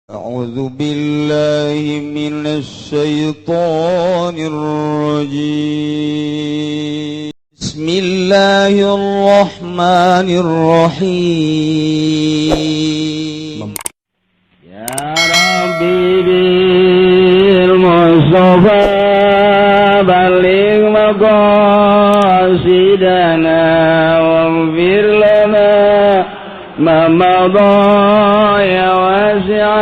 أعوذ بالله من الشيطان الرجيم بسم الله الرحمن الرحيم يا ربي بالمصطفى بلغ مقاصدنا واغفر لنا ما مضى يا واسع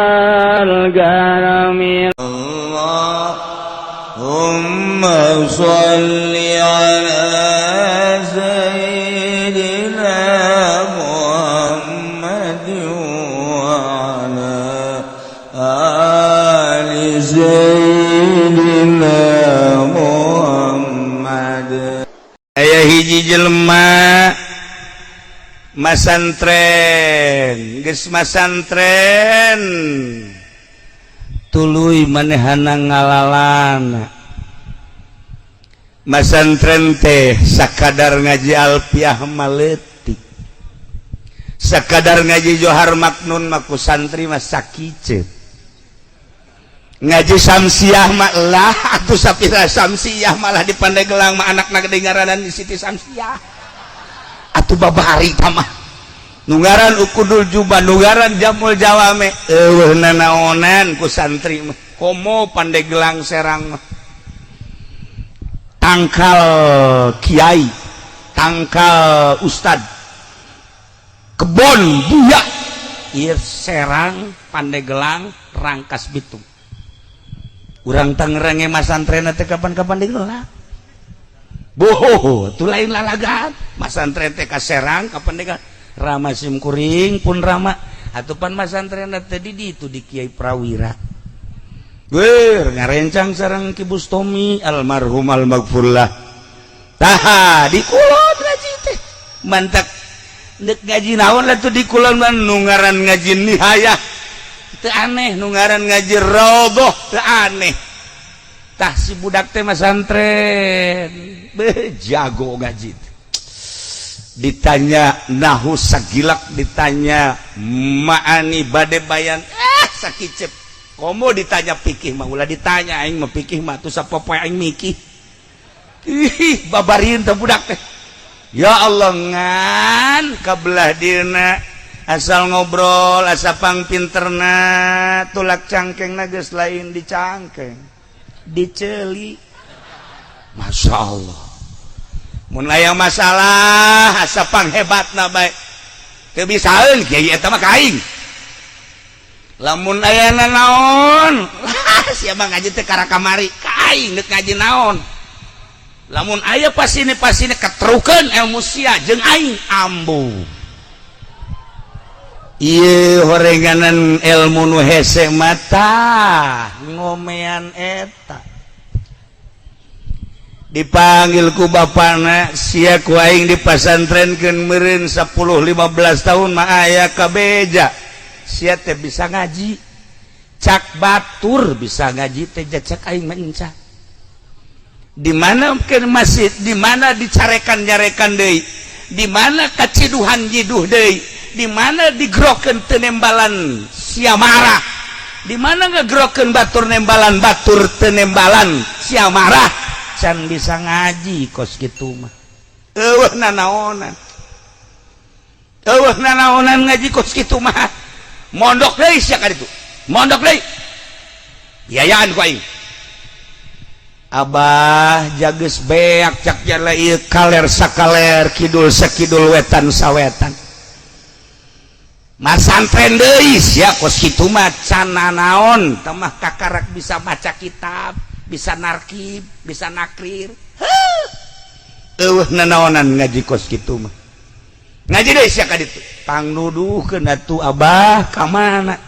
الكرم اللهم صل على سيدنا محمد وعلى آل سيدنا محمد. Aya hiji jelema masantren, geus masantren tuluy manehana ngalalana. Masantren teh sakadar ngaji alfiah maleutik, sakadar ngaji johar maknun maku santri mah sakiceut, ngaji samsiah mah lah atuh sapira samsiah malah di Pandeglang mah anakna gede ngaranan di Siti Samsiah atuh babari tamah nungaran ukudul jubah nungaran jamul jawame eueuh nanaonan ku santri mah komo Pandeglang Serang mah tangkal kiai tangkal ustad kebon buya ieu Serang Pandeglang Rangkas Bitung urang Tangerang masantren teh kapan-kapan digelar boh itu lain lalagaan masantren teh ka Serang kapan dega Rama Simkuring pun Rama atupan masantren teh di ditu di Kiai Prawira wer ngarencang sareng Ki Bustomi almarhum almaghfurlah taha di kulon ngaji teh mantak neuk ngaji naon lah tuh di kulon mah nungaran ngaji nihayah teu aneh nungaran ngaji raudhah teu aneh tah si budak teh masantren jago ngaji ditanya nahu sagilak ditanya ma'ani bade bayan sakicep komo ditanya pikih mah ulah ditanya aing mah pikih mah tuh sapopoe aing mikih ih babarieun teh budak teh ya Allah ngan kabelah dieuna asal ngobrol asa pang pinterna tulak cangkengna geus lain dicangkeng diceli Masya Allah mun aya masalah asa pang hebatna bae teu bisaeun kiai eta mah kaing lamun aya naon sia mah ngaji teh kara kamari kaing deuk ngaji naon lamun aya pasine ketrukeun ilmu sia jeung aing ambu ieu horenganan ilmu nu hese mata ngomean eta dipanggil ku bapana sia ku aing dipasantrenkeun meureun 10-15 tahun mah aya kabeja sia teh bisa ngaji cak batur bisa ngaji teh cak aing mah encah di mana ke masjid di mana dicarekan-nyarekan deui di mana kaciduhan jiduh deui di mana digrokeun teu nembalan sia marah di mana ngagrokeun batur nembalan batur teu nembalan sia marah can bisa ngaji kos kitu mah eueuh nanaonan ngaji kos kitu mah mondok deui sia ka ditu mondok deui biayaan ku aing abah jageus beak cak jala ieu kaler sakaler kidul sakidul wetan sawetan masantren deui sia kos kitu mah can nanaon tamah kakarak bisa maca kitab bisa narkib bisa nakrir eueuh nanaonan ngaji kos kitu mah ngaji deui sia ka ditu pangnuduhkeun atuh abah ka mana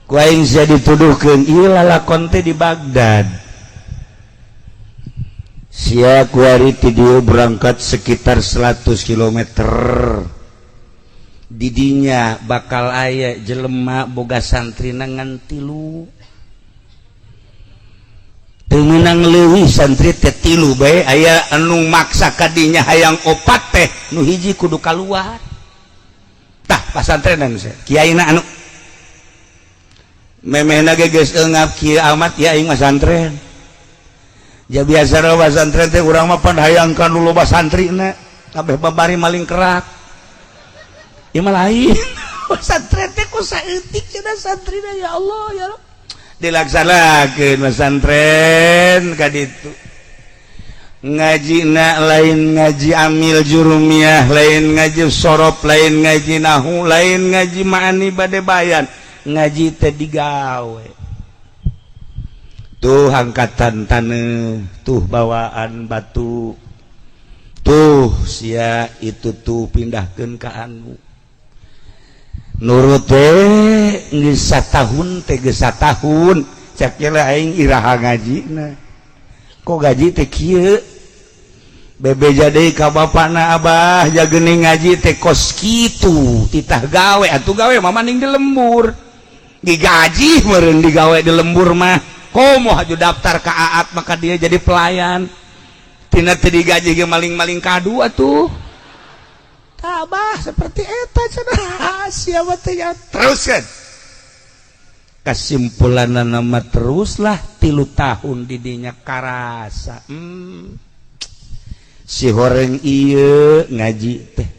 ku aing sia dituduhkeun ieu lalakon teh di Bagdad sia ku ari ti dieu berangkat sekitar 100 km didinya bakal aya jelema boga santrina ngan 3 teu meunang leuwih santri teh 3 bae aya anu maksa kadinya hayang 4 teh nu hiji kudu kaluar tah pasantrenan kiaina anu memehna ge geus eungap kieu amat ya aing mah santren. Ya biasa santren teh urang mah pan hayangkan dulu santrina kabeh babari maling kerak. Ieu mah lain. Santren teh ku saeutik cenah santrina ya Allah ya Rabb. Dilaksanakeun santren ka ditu. Ngajina lain ngaji amil jurumiyah, lain ngaji sorop, lain ngaji nahu, lain ngaji ma'ani bade bayan, ngaji teh digawe. Tuh angkatan taneuh, tuh bawaan batu, tuh sia itu tuh pindahkeun ka anu. Nurut teh geus satahun teh geus satahun, cak aing iraha ngajina. Kok gaji teh kieu? Bebe jadi ka bapakna Abah jagening ngaji teh kos kitu titah gawe atuh gawe mah maning di lembur digaji meureun digawe di lembur mah komo haju daftar ka AAT maka dia jadi pelayan tina teu digaji ge maling-maling kadu atuh tabah seperti eta cenah sia mah teh teruskeun kasimpulanna nama teruslah 3 tahun di dinya karasa si horeng ieu ngaji teh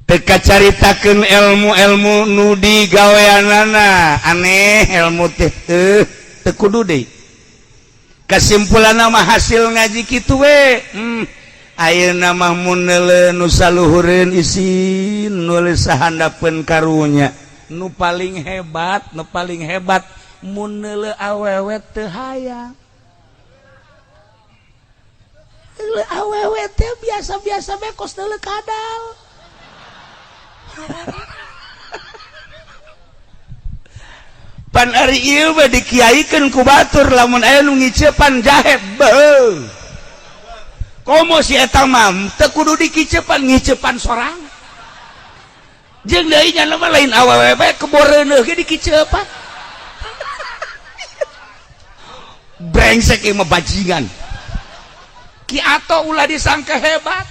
teka caritakeun ilmu-ilmu nu digaweanana aneh ilmu teh teu kudu deui kasimpulanna mah hasil ngaji kitu we ayeuna mah mun neuleuh nu saluhureun isin nulis sahandapeun karunya nu paling hebat mun neuleuh awewe teu hayang awewe teh biasa-biasa bekos neuleuh kadal pan ari ieu mah dikiaikeun ku batur lamun aya nu ngiceupan jahe beuh komo si eta mah teu kudu dikiceupan ngiceupan sorang jeung deui nya mah lain awewe bae keboreuneuh ge dikiceupan brengsek ieu mah bajingan ki ato ulah disangka hebat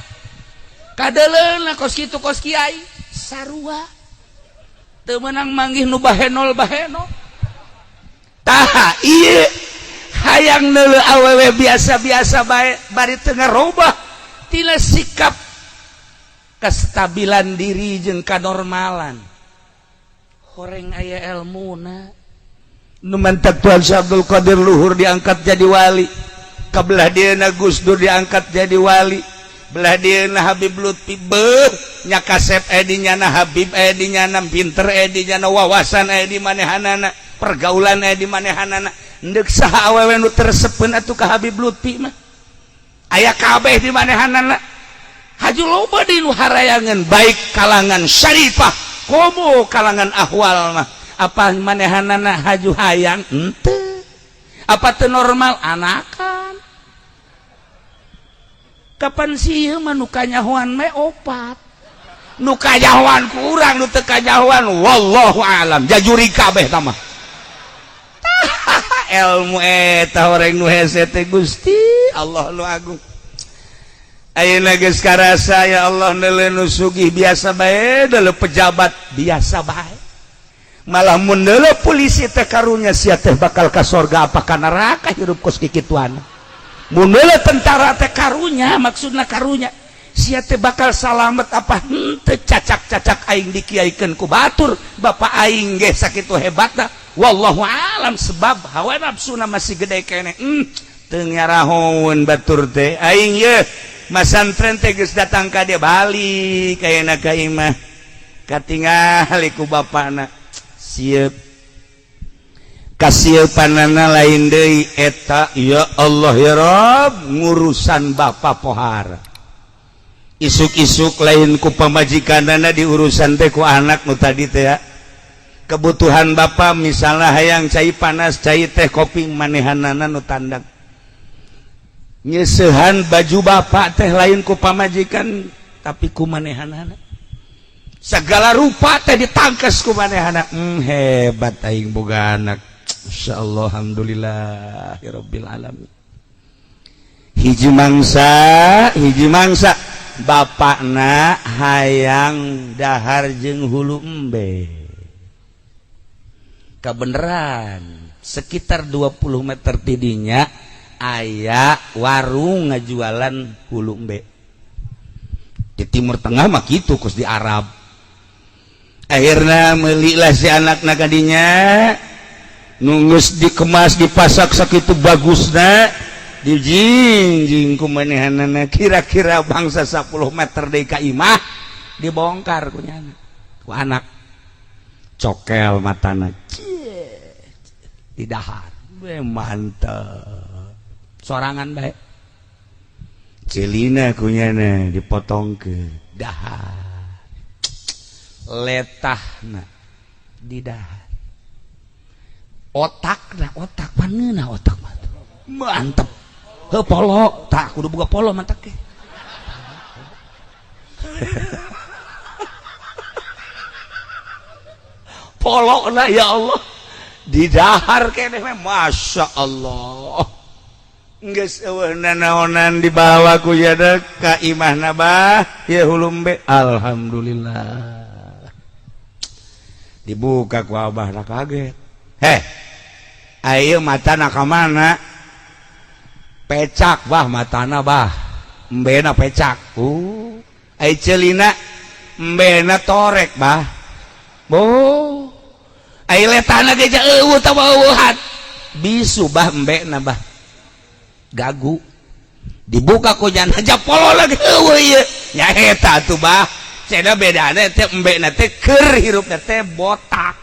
kadeleun kos kitu kos kiai sarua teu meunang manggih nu bahenol tah ieu hayang neuleuh awewe biasa-biasa bae bari teu ngarobah tina sikap kestabilan diri jeung kanormalan horeng aya elmuna nu mantap Tuan Abdul Qadir Luhur diangkat jadi wali kabelah dieuna Gus Dur diangkat jadi wali belah dieuna Habib Lutfi beuh nya kasep dinya na Habib dinya na pinter dinya na wawasan di manehanana pergaulan di manehanana endeuh saha awewe nu teresepeun atuh ka Habib Lutfi mah aya kabeh di manehanana haju loba di nu harayangan baik kalangan syarifah komo kalangan ahwal mah apa manehanana haju hayang henteu apa teu normal anakan kapan sih mah nu kanyahoan me opat nu kanyahoan ku urang nu teu kanyahoan wallahu alam jajuri kabeh tah mah ilmu eta horeng nu hese teh Gusti Allah nu agung ayeuna geus karasa ya Allah neuleuh nu sugih biasa bae neuleuh pejabat biasa bae malah mun neuleuh polisi teh karunya sia teh bakal ka sorga apa ka neraka hirup kos kikituan mun neuleuh tentara teh karunya maksudna karunya sia teh bakal salamet apa henteu cacak-cacak aing dikiaikeun ku batur bapak aing ge sakitu hebatna wallahu alam sebab hawa nafsuna masih gede kene teu ngarahoun batur teh aing ye masantren teh geus datang ka dia balik ayeuna ka imah katingali ku bapana sieup kasiepanana lain deui eta ya Allah ya Rabb ngurusan bapa pohara isuk-isuk lain ku pamajikanana diurusan teh ku anak nu tadi teh ya kebutuhan bapa misalnya hayang cai panas cai teh kopi manehanana nu tandak nyeusehan baju bapak teh lain ku pamajikan tapi ku manehanana segala rupa teh ditangkes ku manehana hebat aing boga anak insyaallah alhamdulillahirabbil alamin hiji mangsa bapakna hayang dahar jeung hulu embe kebenaran sekitar 20 meter tidinya aya warung ngajualan hulu embe di Timur Tengah mah gitu kus di Arab. Akhirnya melilah si anak kadinya nunggus dikemas dipasak sakitu bagusna dijinjing ku manehanana kira-kira bangsa 10 meter deui ka imah dibongkar ku nyana ku anak cokel matana di dahar mantap sorangan bae celina ku nyana dipotong ke dahar letahna di dahar otak paneuna otak mantep he polo tak kudu boga polo mantap ke polo lah ya Allah di dahar kene masya Allah geus eueuh nanaonan dibawa ku yada ka imahna bah ya hulumbe alhamdulillah dibuka ku abah na kaget ayo matana ka mana pecak bah matana bah embena pecak ai celina embena torek bah ai letana ge eueuh tah eueuhan bisu bah embena bah gagu dibuka ku jana aja polo lagi eueuh ieu nya eta tuh bah cenah bedana teh embena teh keur hirupna teh botak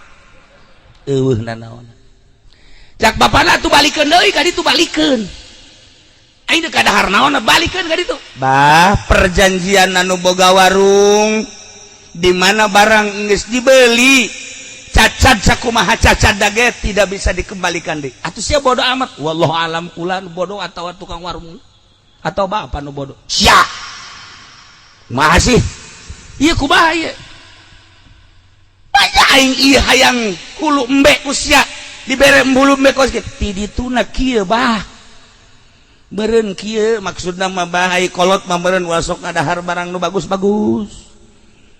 eueuh nanaon cak bapana tuh balikeun deui ka ditu balikeun aing teh kadahar naon balikeun ka ditu bah perjanjian anu boga warung di mana barang geus dibeli cacat sakumaha cacat dage tidak bisa dikembalikan deh atuh sia bodoh amat wallahu alam kula nu bodoh atawa tukang warung atau bapak nu bodoh sia kumaha sih ieu kumaha ieu banyak aing ieu hayang hulu embe ku sia dibere embulu embe kos ti dituna kieu bah beureun kieu maksudna mah bahai kolot mah beureun wasok ngadahar barang nu bagus-bagus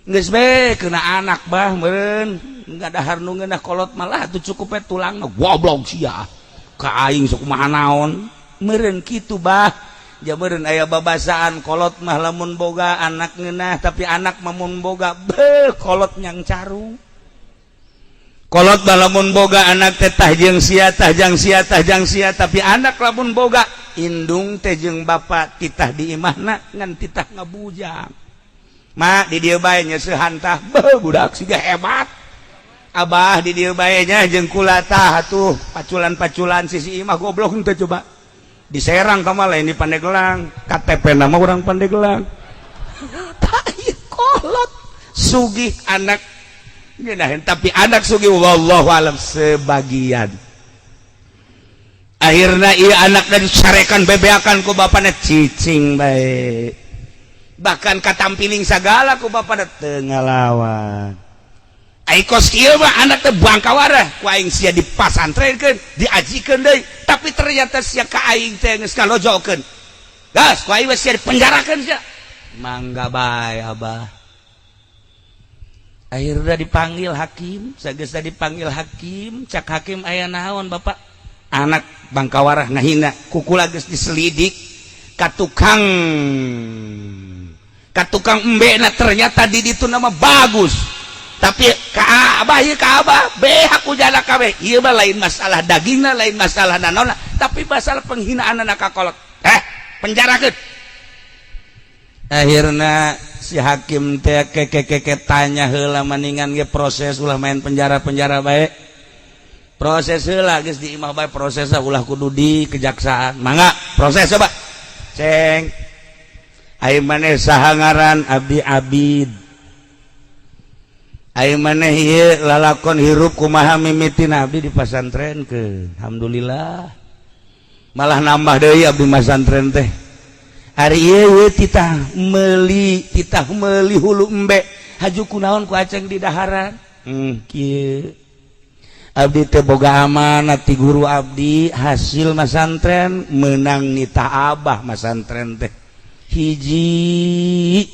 geus be keuna anak bah meureun ngadahar nu ngeunah kolot malah atuh cukup tulangna goblok sia ka aing sok kumaha naon meureun kitu bah ja meureun aya babasaan kolot mah lamun boga anak ngeunah tapi anak mah mun boga kolot nyang carung kolot mah lamun boga anak teh tah jeung sia tapi anak lamun boga indung teh jeung bapa titah di imahna ngan titah ngabujang mak di dieu bae nya seuhan tah budak siga hebat abah di dieu bae nya jeung kula tah atuh paculan-paculan sisi imah goblok henteu coba diserang ka mah lain di Pandeglang KTP nama urang Pandeglang tah ieu kolot sugih anak ngeunaheun tapi anak sugih wallahu alam sebagian akhirna ieu anakna disarekan bebeakan ku bapana cicing bae bahkan katampiling segala ku bapana teu ngalawan ai kos kieu mah anak teh bangkawara ku aing sia dipasantrenkeun diajikeun deui tapi ternyata sia ka aing teh geus kalojokeun gas ku aing sia dipenjarakeun sia mangga bae abah akhirna dipanggil hakim sageusna dipanggil hakim cak hakim aya naon bapak anak bangkawarah ngahina kukula geus diselidik katukang embena ternyata di ditu nama bagus tapi ka abah behak ujana kabeh ieu mah lain masalah dagingna lain masalah nanona tapi masalah penghinaan anak kakolot penjarakeun akhirna si hakim teh keke tanya heula maningan ge proses ulah main penjara bae proses heula geus di imah bae prosesna ulah kudu di kejaksaan mangga proses coba ceng ai maneh saha ngaran abdi abid ai maneh ieu lalakon hirup kumaha mimitin abdi di pasantrenkeun alhamdulillah malah nambah deui abdi pasantren teh ari ieu titah meuli hulu embe haju kunaon ku aceng di daharan kieu abdi teh boga amanat ti guru abdi hasil masantren menang nitah abah masantren teh hiji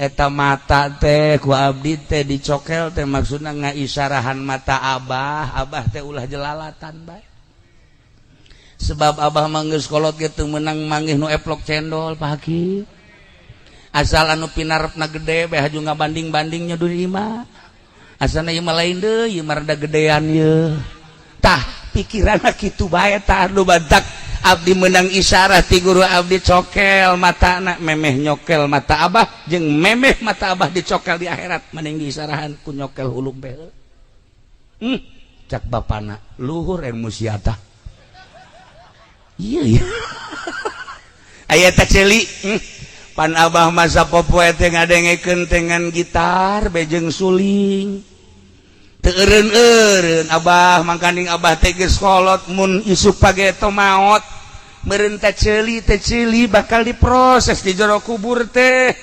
eta mata teh ku abdi teh dicokel teh maksudna ngaisyarahan mata abah teh ulah jelalatan bae sebab abah manggeus kolot kitu meunang manggih nu eplok cendol pagi asal anu pinarepna gede bae haju ngabanding-bandingnya duri imah asana ieu mah lain deui ieu mah rada gedean ye tah pikiranna kitu bae tah nu badak abdi menang isyarat ti guru abdi cokel mata anak memeh nyokel mata abah jeung memeh mata abah dicokel di akhirat mending diisarahan ku nyokel hulung beul cak bapana luhur ilmu siata iya aya teh ceuli pan abah masa popoe teh ngadengekeun dengan gitar bejeng suling teu eureun-eureun abah mangkaning abah teh geus kolot mun isuk page eta maot meureun teh ceuli bakal diproses di jero kubur teh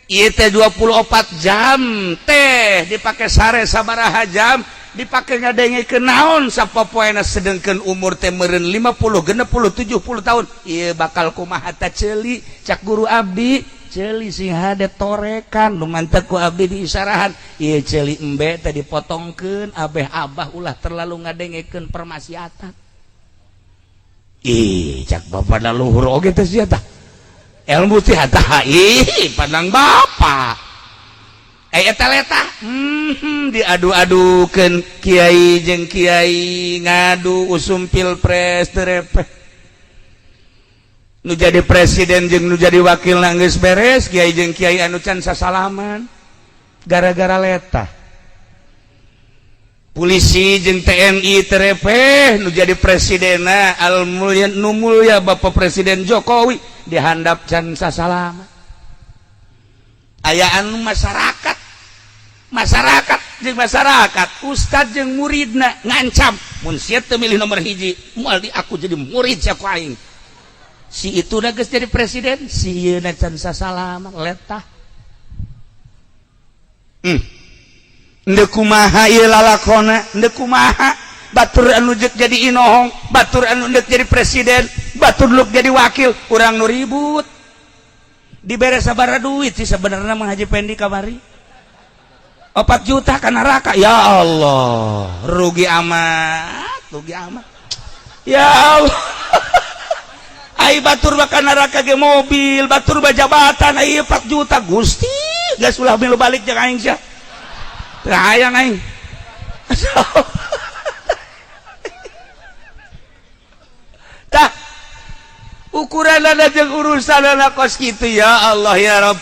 ieu teh 24 jam teh dipake sare sabaraha jam dipake ngadengekeun naon sapopoena sedengkeun umur teh meureun 50 60 70 tahun ieu bakal kumaha teh ceuli cak guru abdi ceuli sing hade torekan nu mantep ku abdi diisarahan ieu ceuli embe teh dipotongkeun abeh abah ulah terlalu ngadengekeun permaksiatan cak bapana luhur oge teh sia tah ilmu teh tah pandang bapak eta letah diadu-adukeun kiai jeung kiai ngadu usum pilpres terepeh nu jadi presiden jeung nu jadi wakil geus beres kiai jeung kiai anu can sasalaman gara-gara letah polisi jeung TNI terepeh nu jadi presidenna al mulya nu mulya Bapak Presiden Jokowi dihandap can sasalaman aya anu masyarakat jeung masyarakat ustad jeung muridna ngancam mun sia teu milih nomor hiji moal di aku jadi murid sia ku aing si itu na geus jadi presiden si ieu na can sasalaman letah ndeu kumaha ieu lalakona ndeu kumaha batur anu jeuk jadi inohong batur anu ndeu jadi presiden batur luk jadi wakil urang nu ribut dibere sabaraha duit sih sebenarnya mah Haji Pendi kamari 4 juta ka neraka ya Allah rugi amat ya Allah ai batur ka neraka ge mobil batur ba jabatan ai 4 juta Gusti geus ulah milu balik jeung aing sia teu hayang aing tah ukuranana jeung urusanana kos kitu ya Allah ya Rabb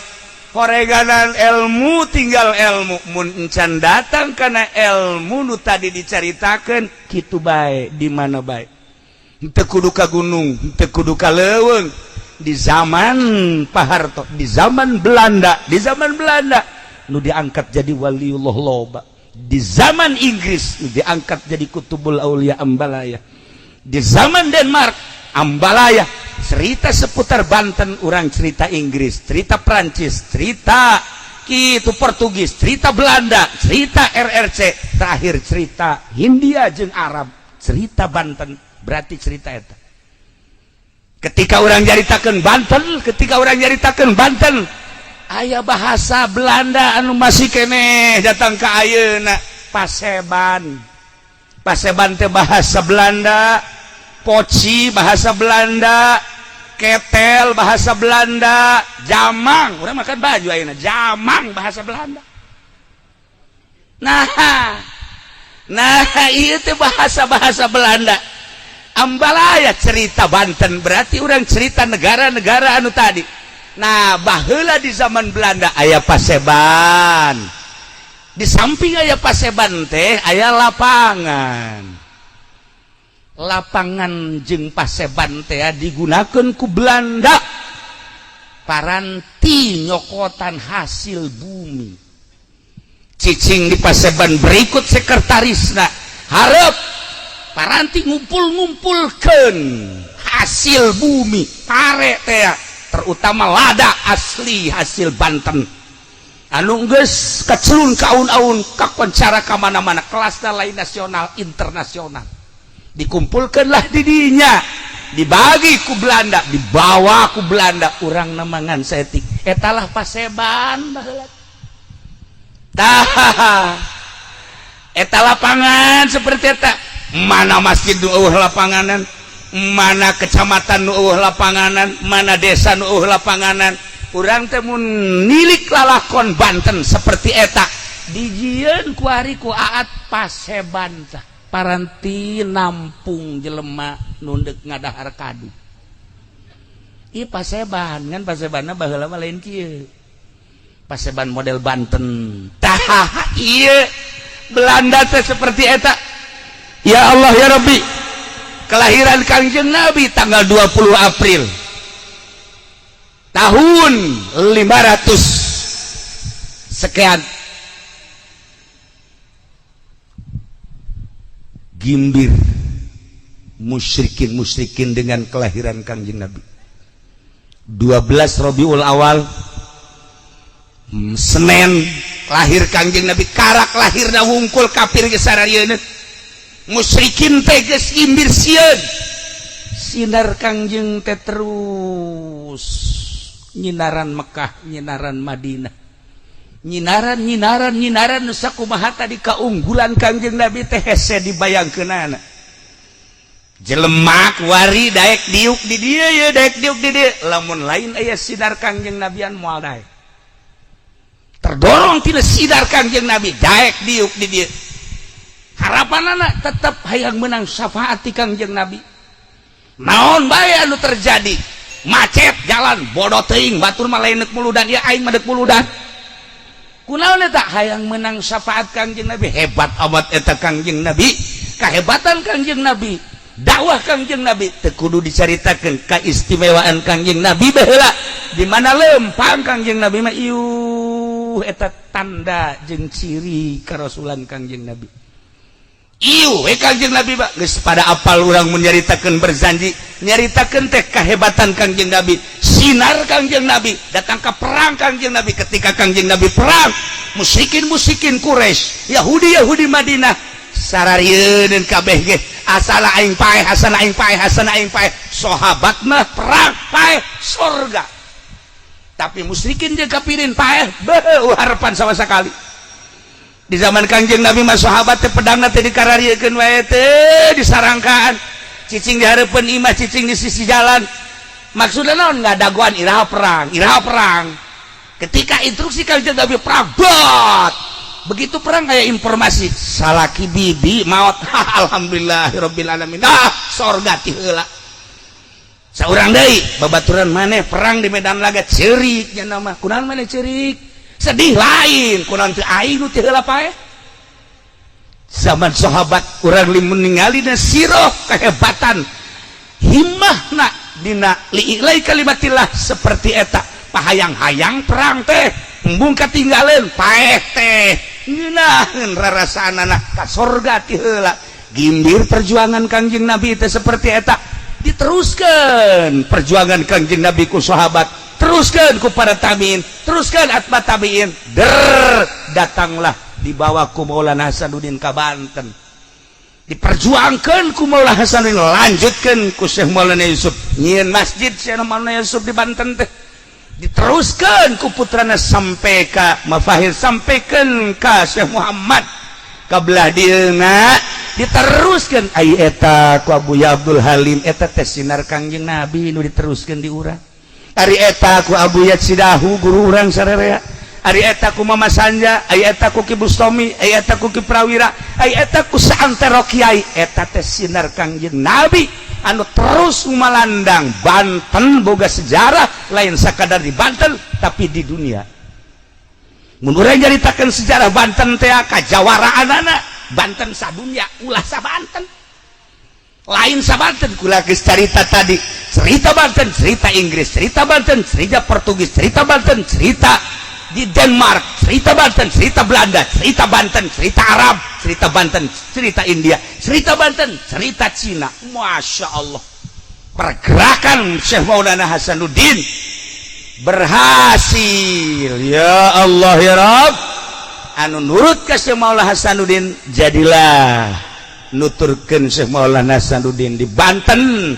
horeganan ilmu tinggal ilmu mun encan datang kana ilmu nu tadi dicaritakeun kitu bae di mana bae teu kudu ka gunung teu kudu ka leuweung di zaman Pak Harto di zaman Belanda nu diangkat jadi waliullah loba di zaman Inggris nu diangkat jadi kutubul aulia Ambalaya di zaman Denmark Ambalaya cerita seputar Banten orang cerita Inggris cerita Prancis cerita kitu Portugis cerita Belanda cerita RRC terakhir cerita Hindia jeung Arab cerita Banten berarti cerita eta ketika orang nyaritakeun Banten aya bahasa Belanda anu masih keneh datang ka ayeuna Paseban teh bahasa Belanda poci bahasa Belanda ketel bahasa Belanda jamang urang makan baju ayeuna jamang bahasa Belanda nah ieu teh bahasa Belanda Ambalaya cerita Banten berarti urang cerita negara-negara anu tadi nah baheula di zaman Belanda aya Paseban di samping aya Paseban teh aya lapangan jeung Paseban teh digunakeun ku Belanda paranti nyokotan hasil bumi cicing di Paseban berikut sekretarisna hareup paranti ngumpul-ngumpulkeun hasil bumi pare teh terutama lada asli hasil Banten anu geus kacelun kaun-aun kakoncara ka mana-mana kelasna lain nasional internasional dikumpulkanlah di dinya dibagi ku Belanda dibawa ku Belanda urang nemangan setik etalah Paseban tah eta lapangan seperti eta mana masjid nu lapanganan mana kecamatan nu lapanganan mana desa nu lapanganan urang teh mun nilik lalakon Banten seperti eta dijieun ku ari ku Aat Paseban tah paranti nampung jelema nu deuk ngadahar kadu ieu Paseban ngan Pasebanna baheula mah lain kieu Paseban model Banten tah ieu Belanda teh seperti eta ya Allah ya Rabbi kelahiran Kangjeng Nabi tanggal 20 April tahun 500 sekian gimbir musyrikin dengan kelahiran Kangjeng Nabi 12 Rabiul Awal Senin lahir Kangjeng Nabi karak lahirna wungkul kafir ge sararieuna musyrikin teh geus gimbir sieun sinar Kangjeng teh terus nyinaran Mekah nyinaran Madinah nyinaran sakumaha tadi kaunggulan Kangjeng Nabi teh hese dibayangkeunana jelemak wari daek diuk di dieu ye daek diuk di dieu lamun lain aya sinar Kangjeng Nabian moal daek terdorong tina sidar Kangjeng Nabi daek diuk di dieu harapanana tetep hayang menang syafaat ti Kangjeng Nabi naon bae anu terjadi macet jalan bodoh teuing batur mah lain deuk muludan ieu aing mah deuk muludan kunaon eta hayang menang syafaat Kangjeng Nabi hebat amat eta Kangjeng Nabi kahebatan Kangjeng Nabi dakwah Kangjeng Nabi teu kudu dicaritakeun kaistimewaan Kangjeng Nabi baheula di mana lempang Kangjeng Nabi mah ieu eta tanda jeung ciri karasulan Kangjeng Nabi ieu Kangjeng Nabi geus pada apal urang mun nyaritakeun berjanji nyaritakeun teh kahebatan Kangjeng Nabi sinar Kangjeng Nabi datang ke perang Kangjeng Nabi ketika Kangjeng Nabi perang musyrikin Quraisy Yahudi Madinah sararieun kabeh ge asana aing paeh sahabat mah perang paeh surga tapi musyrikin jeung kafirin paeh beuh harapan sama sekali di zaman Kangjeng Nabi mah sahabat teh pedangna teh dikarariekeun wae teh disarangkaan cicing di hareupeun imah cicing di sisi jalan maksudna naon ngadaguan iraha perang ketika instruksi Kangjeng Nabi perang bot begitu perang kayak informasi salaki bibi maot alhamdulillahirabbil alamin sorga ti heula saurang deui babaturan maneh perang di medan laga ceurik nya nama kunaon maneh ceurik sedih lain kunaon teu aing nu teu heula paeh zaman sahabat urang limun ningalina sirah kahebatan himmahna dina li'ilai kalimatillah seperti eta pahayang-hayang perang teh embung katinggaleun paeh teh ngeunaheun rarasanana ka surga ti heula gimbir perjuangan Kangjeng Nabi teh seperti eta diteruskeun perjuangan Kangjeng Nabi ku sahabat teruskeun ku para tabiin teruskeun atba tabiin datanglah dibawa ku Maulana Hasanuddin ka Banten diperjuangkeun ku Maulana Hasanuddin lanjutkeun ku Syekh Maulana Yusuf nyieun masjid Syekh Maulana Yusuf di Banten teh diteruskan ku putrana sampai ka Mafahir sampaikan ka Syekh Muhammad kabelah dieuna diteruskan ai eta ku Abu Abdul Halim eta teh sinar Kangjeng Nabi nu diteruskan di urang ari eta ku Abu Yatsidahu guru urang sararea ari eta ku Mama Sanja ai eta ku Ki Bustami ai eta ku Ki Prawira ai eta ku saantero kiai eta teh sinar Kangjeng Nabi anu terus melandang Banten boga sejarah lain sakadar di Banten tapi di dunia mun urang nyaritakeun sejarah Banten teh kajawaraanana Banten sadunya ulah sa Banten lain sa Banten kula geus carita tadi cerita Banten cerita Inggris cerita Banten cerita Portugis cerita Banten cerita di Denmark cerita Banten cerita Belanda cerita Banten cerita Arab cerita Banten cerita India cerita Banten cerita Cina Masya Allah pergerakan Syekh Maulana Hasanuddin berhasil ya Allah ya Rabb anu nurut ka Syekh Maulana Hasanuddin jadilah nuturkeun Syekh Maulana Hasanuddin di Banten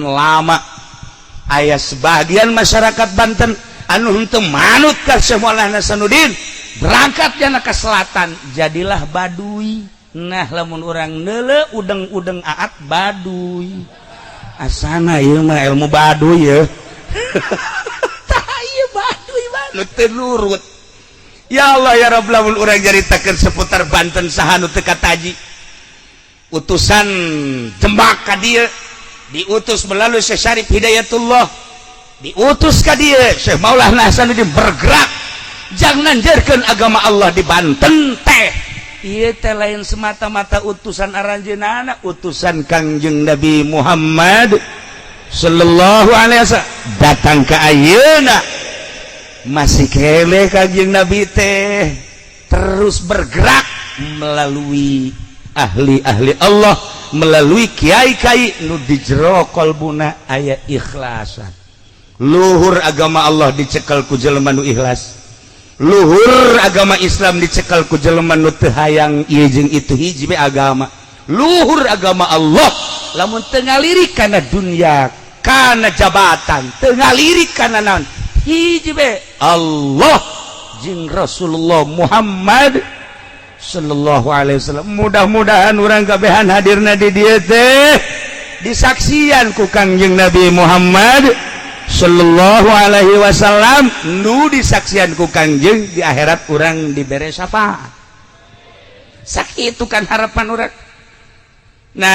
lama aya sebagian masyarakat Banten anu henteu manut ka Syekh Maulana Hasanuddin berangkatnya ke selatan jadilah Baduy. Nah lamun urang neule udeng-udeng aat Baduy asana ieu mah ilmu Baduy ya tah ieu Baduy nu teu nurut. Ya Allah ya Rabb lamun urang jaritakeun seputar Banten saha nu teu kataji utusan jembak ka dieu diutus melalui Syekh Syarif Hidayatullah diutus ka dieu Syekh Maulana Hasanuddin bergerak jangan nanjarkeun agama Allah di Banten teh ieu teh lain semata-mata utusan aranjeunana utusan Kangjeng Nabi Muhammad sallallahu alaihi wasallam datang ke ayeuna masih keleh Kangjeng Nabi teh terus bergerak melalui ahli-ahli Allah melalui kiai-kiai nu di jero qalbuna aya ikhlasan luhur agama Allah dicekel ku jelema nu ikhlas luhur agama Islam dicekel ku jelema nu teu hayang ieu jeung itu hiji we agama luhur agama Allah lamun teu ngalirik kana dunya kana jabatan teu ngalirik kana naon hiji we Allah jeung Rasulullah Muhammad sallallahu alaihi wasallam. Mudah-mudahan urang kabehan hadirna di dieu teh disaksian ku Kangjeng Nabi Muhammad sallallahu alaihi wasallam nu disaksian ku Kangjeng di akhirat urang dibere syafaat. Sakitu kan harapan urang. Nah,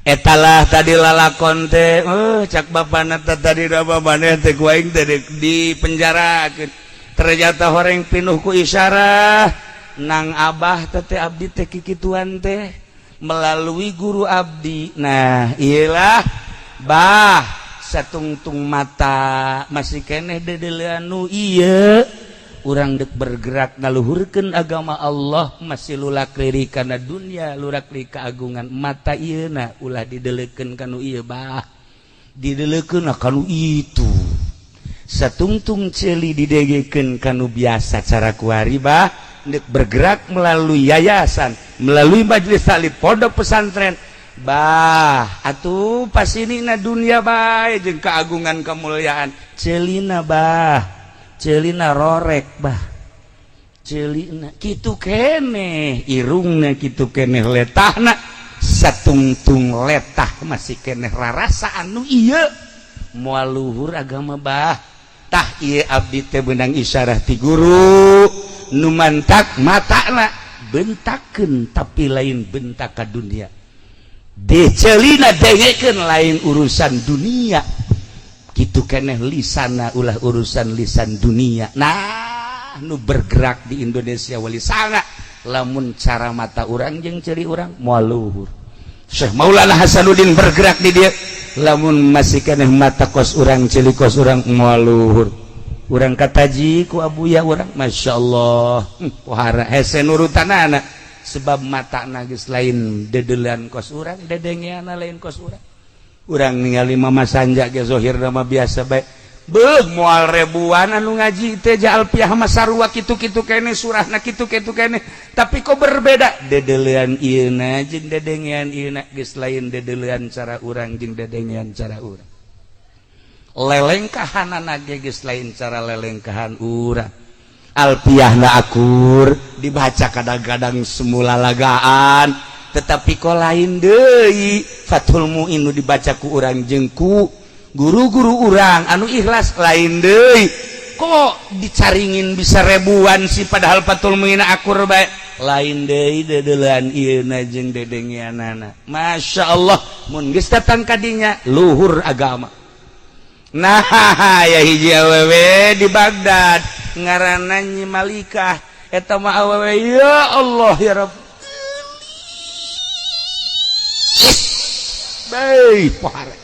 etalah tadi lalakon teh cak bapana tadi da babana teh ku aing teh dipenjarakeun. Ternyata horeng pinuh ku isyarah nang abah teh abdi teh kikituan teh melalui guru abdi. Nah iyalah bah satungtung mata masih keneh dedelean nu ieu urang dek bergerak ngaluhurkeun agama Allah masih lulak lirik kana dunya lulak lirik keagungan mata ieuna ulah didelekeun kanu ieu bah didelekeun kanu itu satungtung celi didegekeun kanu biasa cara kuari bah nek bergerak melalui yayasan melalui majelis taklim pondok pesantren bah atuh pasinina dunia bae jeung keagungan kemuliaan celina bah celina rorek bah celina kitu keneh irungna kitu keneh letahna satungtung letah masih keneh rarasaan nu ieu moal luhur agama bah tah ieu abdi teh beunang isyarah ti guru nu mantak matana bentakeun tapi lain bentak ka dunia decelina dengekeun lain urusan dunia kitu keneh lisanna ulah urusan lisan dunia. Nah nu bergerak di Indonesia wali sanga lamun cara mata urang jeung ceri urang moal luhur. Syekh Maulana Hasanuddin bergerak di dia lamun masih keneh mata kos urang celi kos urang moal luhur urang kataji ku abuya urang masyaallah pohara hese nurutanana sebab mata geus lain dedelean kos urang dedengeana lain kos urang urang ningali mama sanja ge zahirna mah biasa bae beuh moal ribuan anu ngaji teh ja alfiah mah sarua kitu-kitu keneh surahna kitu-kitu keneh tapi kok berbeda dedelean ieuna jeung dedengean ieuna geus lain dedelean cara urang jeung dedengean cara urang lelengkahanana geus lain cara lelengkahan urang alfiahna akur dibaca kadang-kadang semula lagaan tetapi kok lain deui Fathul Muin nu dibaca ku urang jeung ku guru-guru urang anu ikhlas lain deui kok dicaringin bisa ribuan sih padahal Fathul Muin akur bae lain deui dedelean ieuna jeung dedengeanana masyaallah mun geus datang ka dinya luhur agama. Nah ya hiji awewe di Baghdad ngaranna Nyi Malikah eta mah awewe ya Allah ya Rabb bae pohare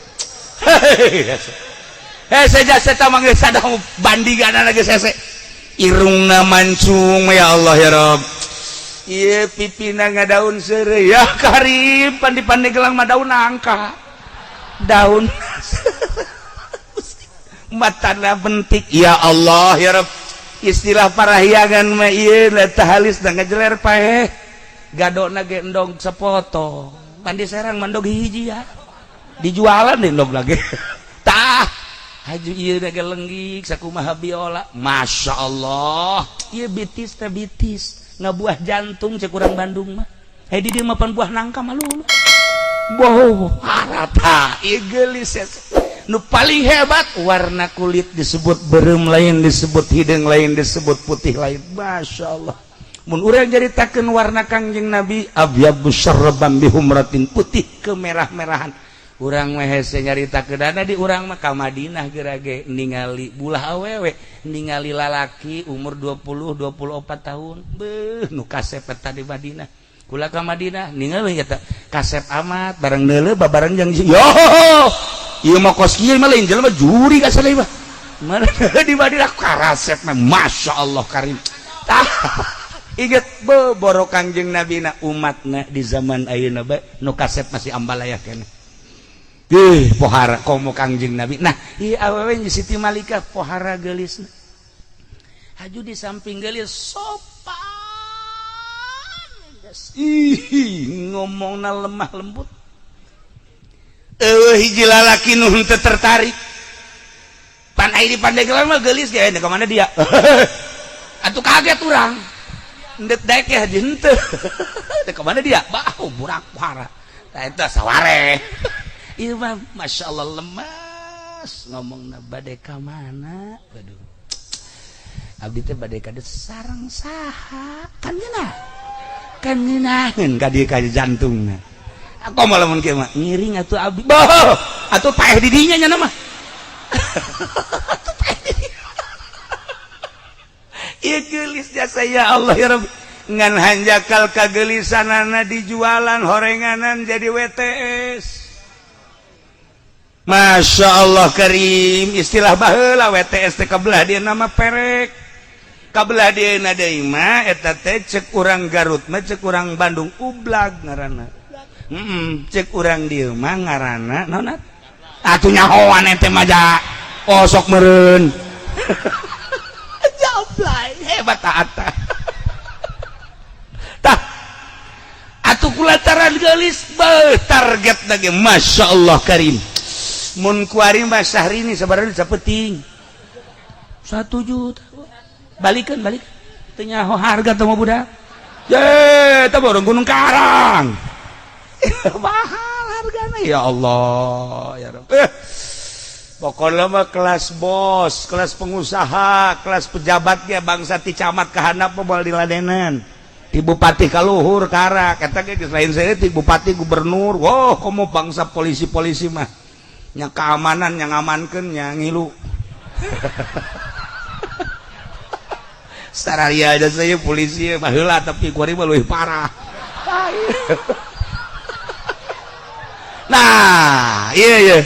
hese jasa eta mah geus ada bandinganna geus hese irungna mancung ya Allah ya Rabb ieu pipina ngadaun seureuy ya Karim pandi-pandi gelang mah daun nangka daun matana bentik ya Allah ya Rabb istilah parahyangan mah ieu tah halis da ngajeler paeh gadona ge endog sapotong pandi serang mandog hiji ya dijualan deh endog lagi tah Haju ieu lenggik sakumaha biola. Masya Allah. Ieu bitis teh bitis. Ngabuah jantung cek urang Bandung mah. Di dieu mah pan buah nangka mah lulu. Wow, harata ieu geulis. Nu paling hebat warna kulit disebut beureum lain disebut hideung lain disebut putih lain. Masya Allah. Mun urang jaritakeun warna Kangjeng Nabi abyadu syarban bihumratin putih kemerah-merahan. Urang mah hese nyaritakeunana di urang mah ka Madinah gerage ningali bulah awewe, ningali lalaki umur 20-24 tahun. Beuh nu kasepet tadi Madinah. Kula ka Madinah ningali eta kasep amat bareng neuleuh babareng jeung yo. Ieu mah kos kieu mah lain jelema juri ka saleh mah. Mana di Madinah karasep mah masyaallah karim. Tah inget boro Kangjeng Nabi na umatna di zaman ayeuna bae nu kasep masih ambalaya keneh. Pohara komo Kangjeng Nabi. Nah, ieu awewe nya Siti Malikah pohara geulisna. Haju di samping geulis sopan. Ngomongna lemah lembut. Hiji lalaki nu henteu tertarik. Pan aya di Pandeglang mah geulis ge ka mana dia? Atuh kaget urang. Ndet daek ya henteu. Ka mana dia? Bau burak pohara. Tah eta saware. Ieu mah masyaallah lemas ngomongna bade ka mana? Waduh. Abdi teh bade ka sareng saha? Kan geunah. Kan ngeunaheun ka dieu ka jantungna. Aku malah mun kieu mah ngiring atuh abdi. Boh, atuh paeh di dinya nya mah. Atuh paeh di dinya. Ieu geulis jasa ya Allah ya Rabbi. Ngan hanjakal kageulisanana dijualan horenganan jadi WTS. Masya Allah karim istilah baheula WTS teh kabelah dia nama perek kabelah dia na deui mah eta teh cek urang Garut mah cek urang Bandung ublag ngaranna cek urang dieu mah ngaranna naon atuh nyahoan teh mah ja sok meureun jablay hebat taata tah atuh kulataran geulis target lagi Masya Allah karim. Mun kuari Mbak Syahrini sabaraha sapeting 1 juta balikan teu nyaho harga teh mah budak ye teh borong Gunung Karang mahal hargana ya Allah ya Rabb pokokna mah kelas bos kelas pengusaha kelas pejabat ge bangsa ti camat ka handap moal diladenan ti bupati ka luhur karak eta ge geus lain saeutik ti bupati gubernur wah komo bangsa polisi-polisi mah nya keamanan yang ngamankeun nya ngilu sararia aja saya polisi baheula tapi kuari mah leuwih parah. Nah iya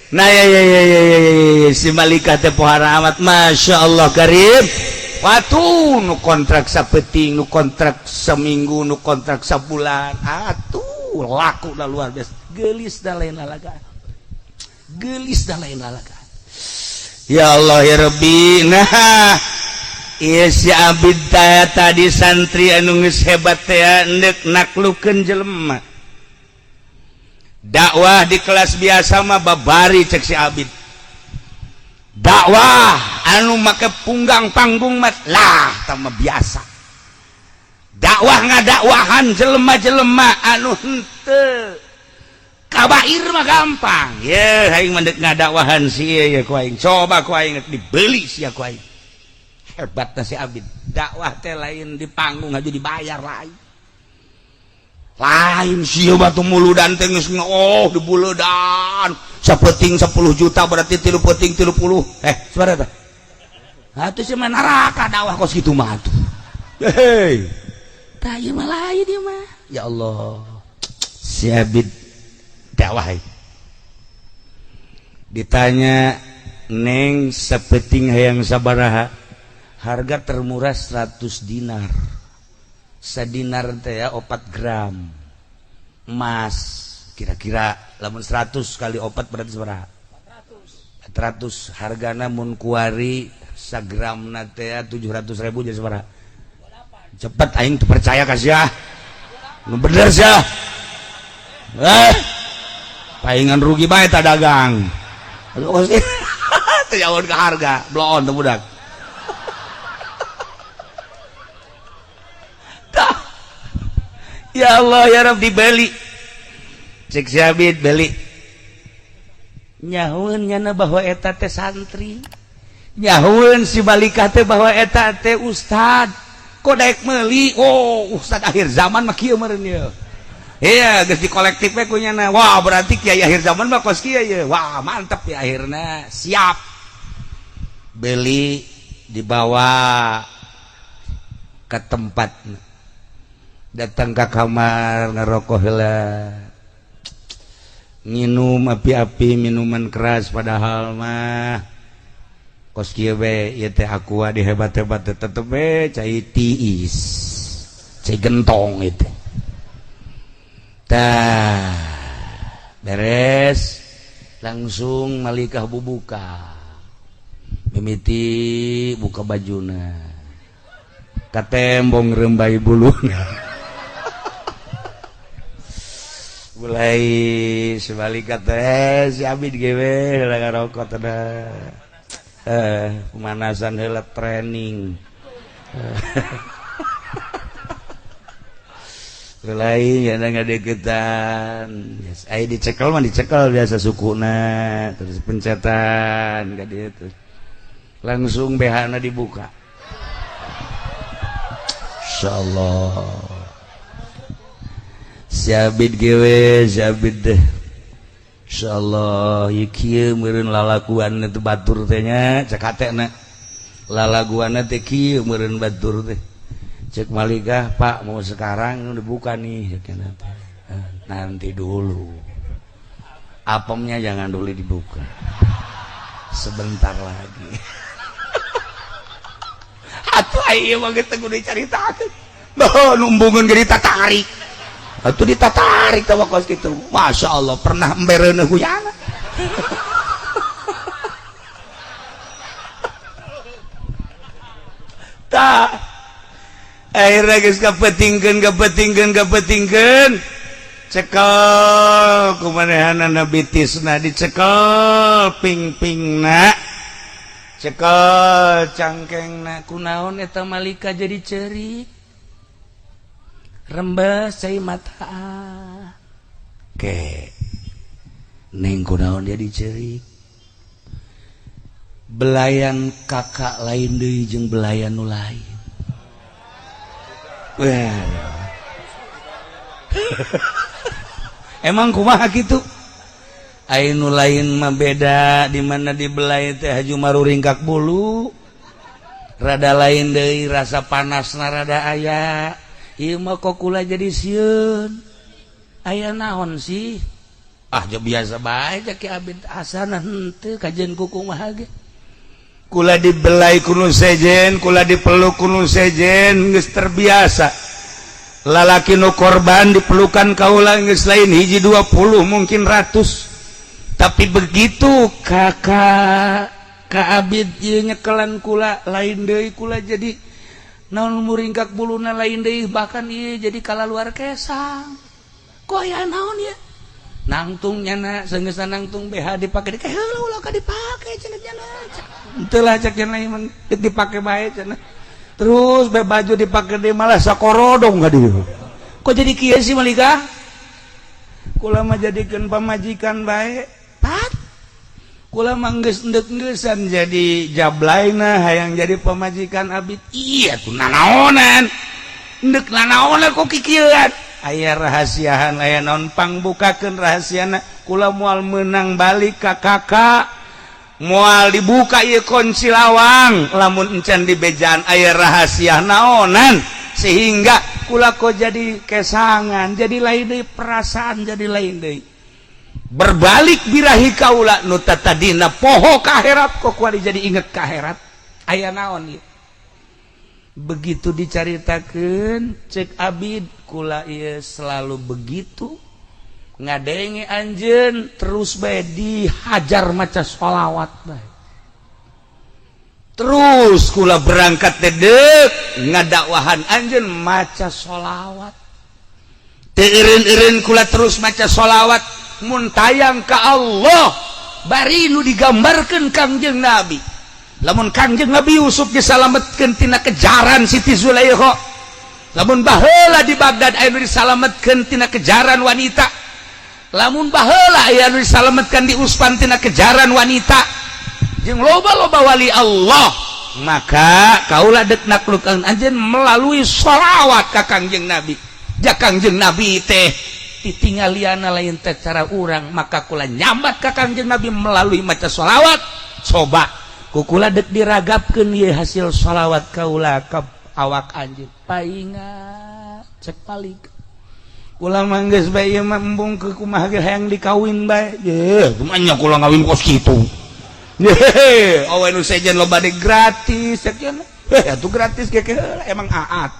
nah ya si Malikah teh pohara amat Masya Allah karim. Watu nu kontrak sapeting nu kontrak seminggu nu kontrak sabulan atuh laku da luar biasa geulis da lain lalagaan gelis dan lain lalaga. Ya Allah ya Rabbi. Nah ieu si abid tadi santri anu geus hebat teh endek naklukeun jelema. Dakwah di kelas biasa mah babari cek si abid. Dakwah anu make punggang panggung mah lah tah mah biasa. Dakwah ngadakwahan jelema-jelema anu henteu kabair mah gampang ye aing mendek ngadakwahan si ya ku aing coba ku aing dibeli sia ku aing hebatna si abid dakwah teh lain di panggung aja dibayar lain sia batu muludan teh geus dibuleudan sapeting 10 juta berarti 3 peuting 30 sabaraha tah atuh sia mah neraka dakwah kos kitu mah atuh hei tah ieu mah lain ieu mah ya Allah si abid dakwah ditanya neng sapeting hayang sabaraha harga termurah 100 dinar sadinar teh ya 4 gram emas kira-kira lamun 100 kali 4 berarti sabaraha 400 hargana mun kuari sagramna teh 700.000 jadi sabaraha cepet aing teu percaya ka sia nu bener sia paingan rugi bae ta dagang. jauh ke harga bloon tuh budak ya Allah ya Rabb dibeli cek si Abid beli nyahuan nyana bahwa eta teh santri nyahuan si balikah teh bahwa eta teh ustad kok daek meuli oh ustad akhir zaman mah kieu meureun ye iya geus di kolektif we ku nyana wah berarti kiai akhir zaman mah kos kieu ye wah mantep ya akhirna siap beli dibawa ke tempatna datang ke kamar ngerokok heula minum api-api minuman keras padahal mah kos kieu we ieu teh aqua dihebat-hebat tetep we cai tiis cai gentong itu tah beres langsung malikah bubuka mimiti buka bajuna katembong rembai buluna mulai sebalik kata si Abid gewe heula rokok teh pemanasan heula training mulai ya ngadeukeutan yes ai dicekel mah dicekel biasa sukuna terus pencetan ka dieu langsung BH-na dibuka insyaallah si Abid gewe si Abid deh insyaallah ieu kieu meureun lalakuan teh batur teh nya cek hatena lalaguanna teh kieu meureun batur teh cek malikah Pak mau sekarang dibuka nih nanti dulu apemnya jangan dulu dibuka sebentar lagi atuh ieu mah geus kudu dicaritakeun noh numbungeun ge ditatarik atuh ditatarik tawa kos kitu Masya Allah pernah embereuneuh huyana tah akhirnya geus kapetingkeun cekel kumanehanana bitisna dicekel ping-pingna cekel cangkengna kunaon eta malika jadi ceurik rembes cai mata ke neng kunaon dia dicerik belayan kakak lain deui jeung belayan nu lain emang kumaha kitu aya nu lain mah beda di mana dibelai teh haju maruringkak bulu rada lain deui rasa panasna rada aya ieu mah kok kula jadi sieun aya naon sih ah jo biasa bae cak Ki Abid asana henteu kajen kumaha ge kula dibelai kuno sejen kula dipeluk kuno sejen geus terbiasa lalaki nu korban dipelukan kaula geus lain hiji 20 mungkin 100 tapi begitu kakak Ka Abid ieu nyekelan kula lain deui kula jadi naon muringkak buluna lain deui bahkan ieu jadi kalaluar kesang kok aya naon ya nangtung nyana seunggeusna nangtung BH dipake dike heula ulah ka dipake cenah nyana henteu lah cek cenah mah dipake bae cenah terus bae baju dipake deui malah sakorodong ka dieu kok jadi kieu sih malika kula mah jadikeun pamajikan bae pat kula mah geus endeuk-endeusan jadi jablaina hayang jadi pamajikan Abid iya tuh nanaonan endeuk nanaonan kok kikieuan aya rahasiahan aya naon pangbukakeun rahasiana kula moal meunang balik ka kakak moal dibuka ieu kunci lawang lamun encan dibejaan aya rahasia naonan sehingga kula kok jadi kesangan jadi lain deui perasaan jadi lain deui berbalik birahi kaula nu tadina poho ka akhirat kok kuali jadi inget ka akhirat aya naon ieu begitu dicaritakeun cek Abid kula ieu selalu begitu ngadenge anjeun terus bae dihajar maca sholawat bae terus kula berangkat teh deuk ngadakwahan anjeun maca sholawat teu eureun-eureun kula terus maca sholawat mun tayang ka Allah bari nu digambarkeun Kangjeng Nabi lamun Kangjeng Nabi Yusuf disalametkeun tina kejaran Siti Zulaikha lamun baheula di Baghdad aya nu disalametkeun tina kejaran wanita lamun baheula aya nu disalametkeun di Uspan tina kejaran wanita jeung loba-loba wali Allah maka kaulah dek naklukkeun anjeun melalui sholawat ka Kangjeng Nabi ja Kangjeng Nabi teh ditinggaliana lain teh cara urang maka kula nyambat ka Kangjeng Nabi melalui maca sholawat coba kukula dek diragapkeun ieu hasil sholawat kaula ka awak anjeun paingat cek balik kula mah geus bae ieu mah embung ke kumaha ge hayang dikawin bae ye kumanya kula ngawin kos kitu ye awe nu sejen loba de gratis sakeun atuh gratis ge emang aat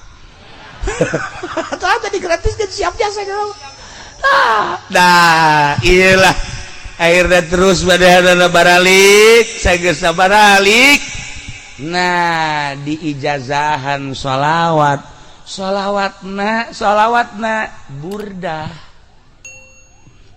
tah tadi gratis ge siap jasa dah iyalah akhirnya terus badahana baralik sagesa baralik nah di ijazahan sholawatna burdah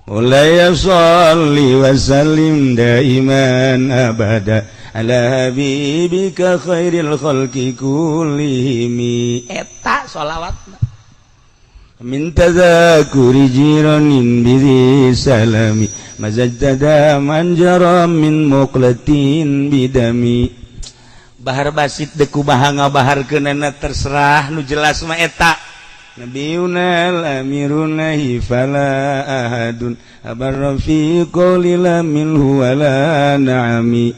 mulai sholli wa sallim daiman abada ala habibika khairil khalqi kullihim eta sholawatna min tadhakuri jiranin bidhi salami mazajtada manjara min muqlatin bidami bahar basit deku bahanga bahar kenana terserah nu jelas mah eta nabiyuna amiruna fala ahadun abarra fi qawlila minhu wala na'ami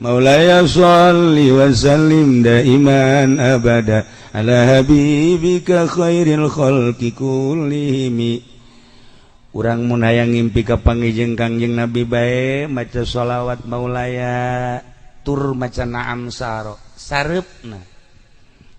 maulaya sholli wa sallim daiman abada ala habibika khairil khalqi kullihim urang mun hayang ngimpi ka pangijeng Kangjeng Nabi bae maca sholawat maulaya tur maca na'am saro sareupna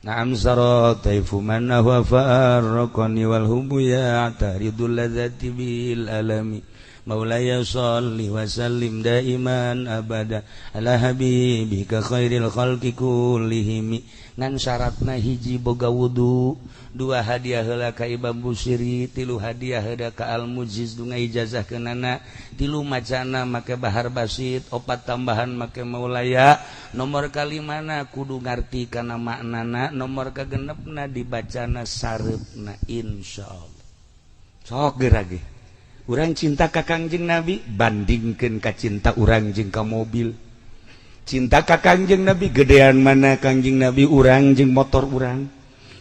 na'am saro taifu man wa farqani wal hubu ya taridul ladzati bil alami maulaya sholli wa sallim daiman abada ala habibika khairil khalqi kullihim ngan syaratna hiji boga wudu dua hadiah heula ka Imam Busiri tilu hadiah heula ka Al-Mujiz dunga ijazah keunana tilu macana make bahar basit opat tambahan make maulaya nomor kalimana kudu ngarti kana maknana nomor kagenepna dibacana sareupna insyaallah sok gerage urang cinta ka Kangjeng Nabi bandingkeun ka cinta urang jeung ka mobil cinta ka Kangjeng Nabi gedean mana Kangjeng Nabi urang jeung motor urang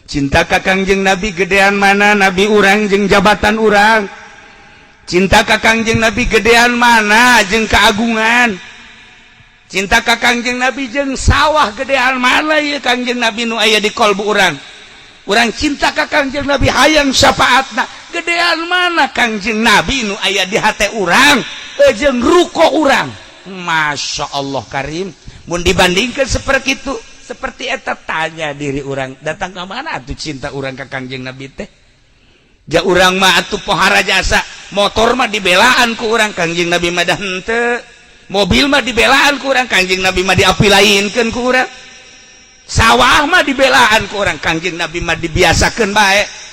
cinta ka Kangjeng Nabi gedean mana Nabi urang jeung jabatan urang cinta ka Kangjeng Nabi gedean mana jeung keagungan cinta ka Kangjeng Nabi jeung sawah gedean mana ieu Kangjeng Nabi nu aya di kolbu urang urang cinta ka Kangjeng Nabi hayang syafaatna gedean mana Kangjeng Nabi nu aya di hate urang jeung ruko urang Masya Allah Karim mun dibandingkan seperti itu seperti eta tanya diri orang datang ke mana atuh cinta orang ke Kangjeng Nabi teh ja urang mah atuh pohara jasa motor mah dibelaan ku urang Kangjeng Nabi mah dah henteu mobil mah dibelaan ku urang Kangjeng Nabi mah diapilainkeun ku urang sawah mah dibelaan ku urang Kangjeng Nabi mah dibiasakeun bae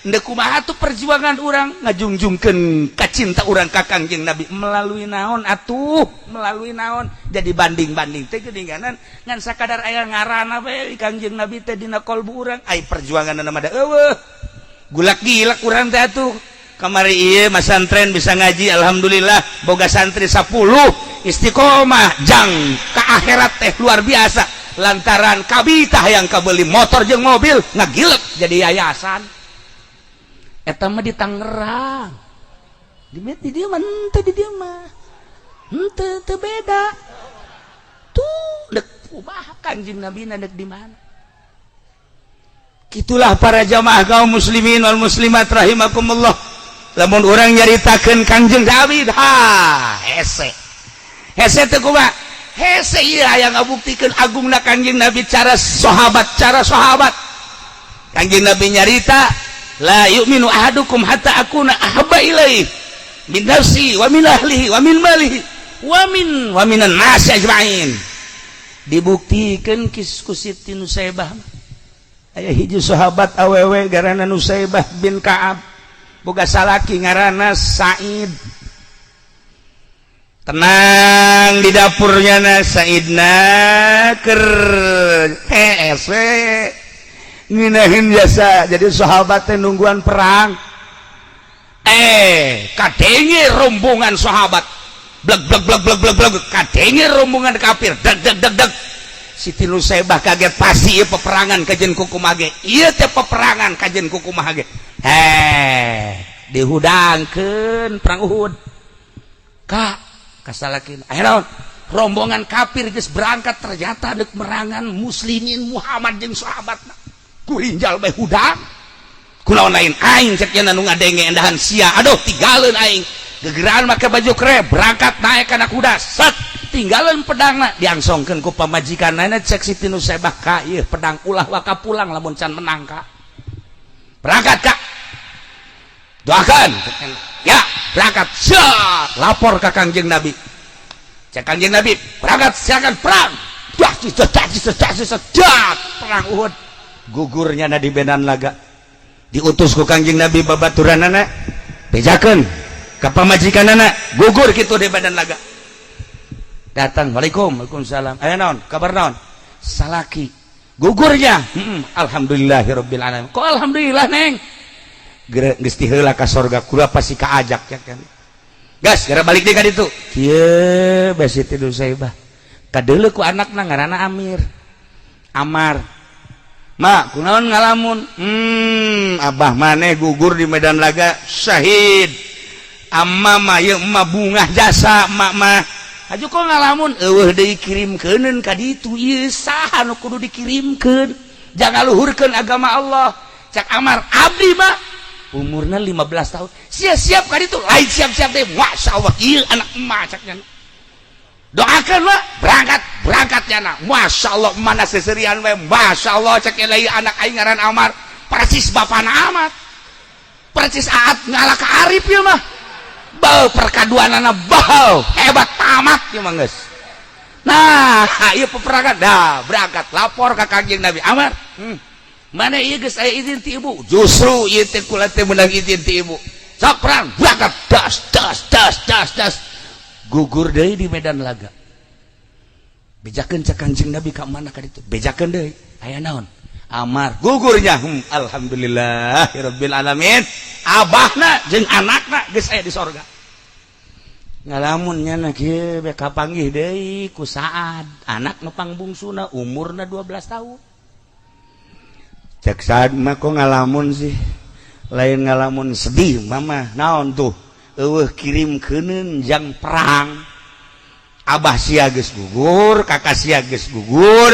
ndek kumaha tuh perjuangan urang ngajungjungkeun ka cinta urang ka Kangjeng Nabi melalui naon atuh melalui naon jadi banding-banding teh geuninganan ngan sakadar aya ngaranna bae Kangjeng Nabi teh dina kolbu urang ai perjuanganna mah da eueuh gulak-gilak urang teh atuh kamari ieu masantren bisa ngaji alhamdulillah boga santri 10 istiqomah jang ka akhirat teh luar biasa lantaran kabitah yang kabeli motor jeung mobil ngagilek jadi yayasan eta mah di Tangerang di dieu mah henteu di dieu mah henteu beda tuh dek kumaha Kangjeng Nabi dek di mana kitulah para jamaah kaum muslimin wal muslimat rahimakumullah lamun urang nyaritakeun Kangjeng Nabi hese teh kumaha hese ieu aya ngabuktikeun agungna Kangjeng Nabi cara sahabat Kangjeng Nabi nyarita la yu'minu ahadukum hatta akuna ahabba ilaihi min nafsi wa min ahlihi wa min malihi wa minan nasi ajma'in dibuktikeun ku Siti Nusaibah aya hiji sahabat awewe ngaranna Nusaibah bin Ka'ab boga salaki ngaranna Sa'id tenang di dapurnya na Saidna ker HSW nginahin jasa jadi sahabat teh nungguan perang kadenge rombongan sahabat bleg bleg bleg bleg bleg bleg kadenge rombongan kafir deg deg deg deg Siti Nusaibah kaget pasti ieu peperangan kajen kukumaha ge ieu teh peperangan kajen kukumaha ge dihudangkeun perang Uhud Kak kasalakin akhirnya rombongan kafir geus berangkat ternyata deuk merangan muslimin Muhammad jeung sahabatna kurinjal bae hudang kunaon lain aing cek nya nu ngadenge endahan sia aduh tinggalin aing gegeran make baju kere berangkat naik kana kuda set tinggalin pedangna diangsongkeun ku pamajikanna cek Siti Nusaibah ka ieu pedang ulah waka pulang lamun can menang Kak berangkat Kak doakan ya berangkat lapor ke Kangjeng Nabi cek Kangjeng Nabi berangkat silakan perang perang Uhud gugurnya na di Medan Laga diutus ku Kangjeng Nabi babaturanana bejakeun ka pamajikanana gugur kitu di Medan Laga datang waalaikumsalam aya naon kabar naon salaki gugurnya alhamdulillahirabbil alamin kok alhamdulillah neng geus ti heula ka sorga kula pasti kaajak ya kan gas gara balik deui ka ditu kieu bae Siti Nusaibah kadeuleu ku anakna ngaranna Amar mak kunaon ngalamun abah maneh gugur di Medan Laga syahid amma mah ye emma bungah jasa emak mah aju kok ngalamun eueuh deui kirimkeuneun ka ditu ieu saha nu kudu dikirimkeun jangan luhurkeun agama Allah cak Amar abdi mah umurna 15 tahun siap-siap ka ditu lain siap-siap teh masyaallah ieu anak emak caknya doakan mah berangkat nya masyaallah mana seserian we masyaallah cek lain anak aing ngaran Amar persis bapana amat persis Aat ngalah ka Arif ieu mah bau perkaduanana bau hebat tamat ieu mah geus nah ieu peperangan dah berangkat lapor ka Kangjeng Nabi Amar mana ieu geus aya izin ti ibu justru ieu teh kula teh meunang izin ti ibu sok perang berangkat das gugur deui di Medan Laga bejakeun cak Kangjeng Nabi ka mana ka ditu bejakeun deui aya naon Amar gugurnya alhamdulillahirabbil alamin abahna jeung anakna geus aya di sorga ngalamun nya kieu be kapanggih deui ku Saad anak nu pangbungsuna umurna 12 tahun cek Saad mah kok ngalamun sih lain ngalamun sedih mama naon tuh eueuh kirimkeuneun jang perang abah sia geus gugur kakak sia geus gugur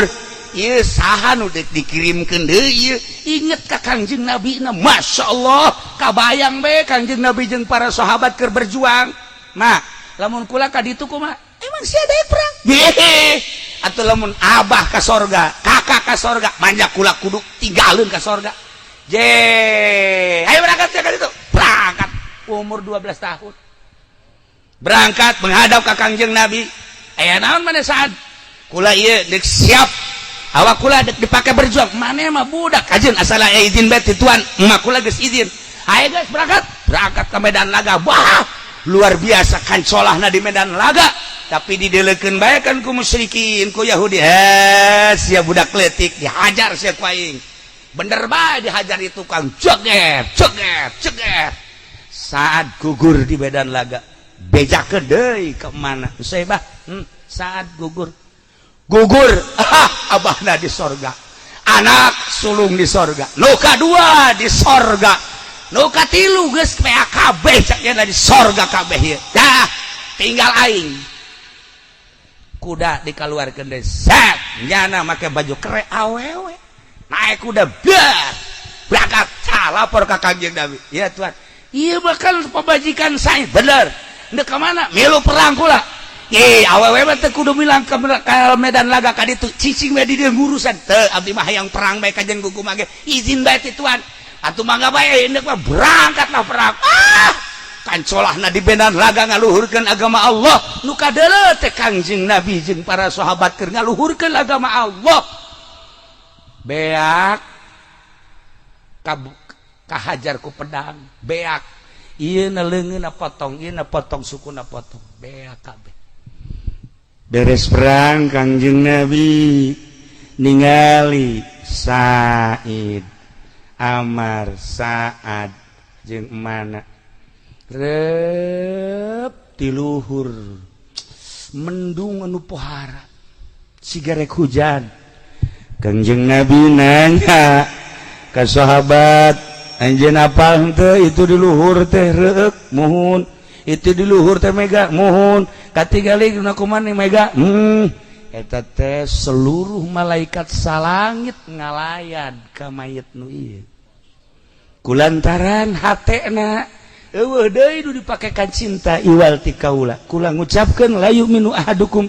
ieu saha nu dikirimkeun deui ieu inget ka Kangjeng Nabi na masyaallah kabayang be Kangjeng Nabi jeung para sahabat keur berjuang nah lamun kula ka ditu kumaha emang sia daek perang atuh lamun abah ka sorga kakak ka sorga manja kula kudu tinggalin ka sorga ayo berangkat ka ditu berangkat umur 12 tahun berangkat menghadap ka Kangjeng Nabi aya naon maneh Saad kula ieu deuk siap awak kula deuk dipake berjuang maneh mah budak ajeun asal aya izin bae ti tuan emak kula geus izin ayo guys berangkat ka Medan Laga wah luar biasa kancolahna di Medan Laga tapi didelekeun bae kan ku musyrikin ku Yahudi sia budak leutik dihajar sia ku aing bener bae dihajar itu tukang jeger Saat gugur di Medan Laga bejakeun deui ka mana Nusaibah Saat gugur abahna di sorga anak sulung di sorga nu kadua di sorga nu katilu geus kabeh cakna di sorga kabeh ieu dah tinggal aing kuda dikaluarkeun deui set nyana make baju kere awewe naik kuda berangkat lapor ka Kangjeng Nabi ya Tuhan ieu bakal pamajikan saya bener endeu ka mana milu perang kula awewe mah teh kudu milang ka Medan Laga ka ditu cicing we di dieu ngurusan teu abdi mah hayang perang bae kajen gugu mage izin bae ti Tuhan atuh mangga bae endeu mah berangkatlah perang kancolahna di Medan Laga ngaluhurkeun agama Allah nu kadeuleu teh Kangjeng Nabi jeung para sahabat keur ngaluhurkeun agama Allah beak kahajar ku pedang beak ieu na leungeunna potong ieu na potong sukuna potong beak kabeh beres perang Kangjeng Nabi ningali Said Amar Saad jeung mana rep di luhur mendung anu pohara sigarek hujan Kangjeng Nabi nanya ka sahabat anjeun apal henteu itu di luhur teh reuk muhun itu di luhur teh mega muhun katigali kumaha mega eta teh seluruh malaikat salangit ngalayad ka mayit nu ieu kulantaran hatena eueuh deui nu dipakekan cinta iwal ti kaula kula ngucapkeun la yu'minu ahadukum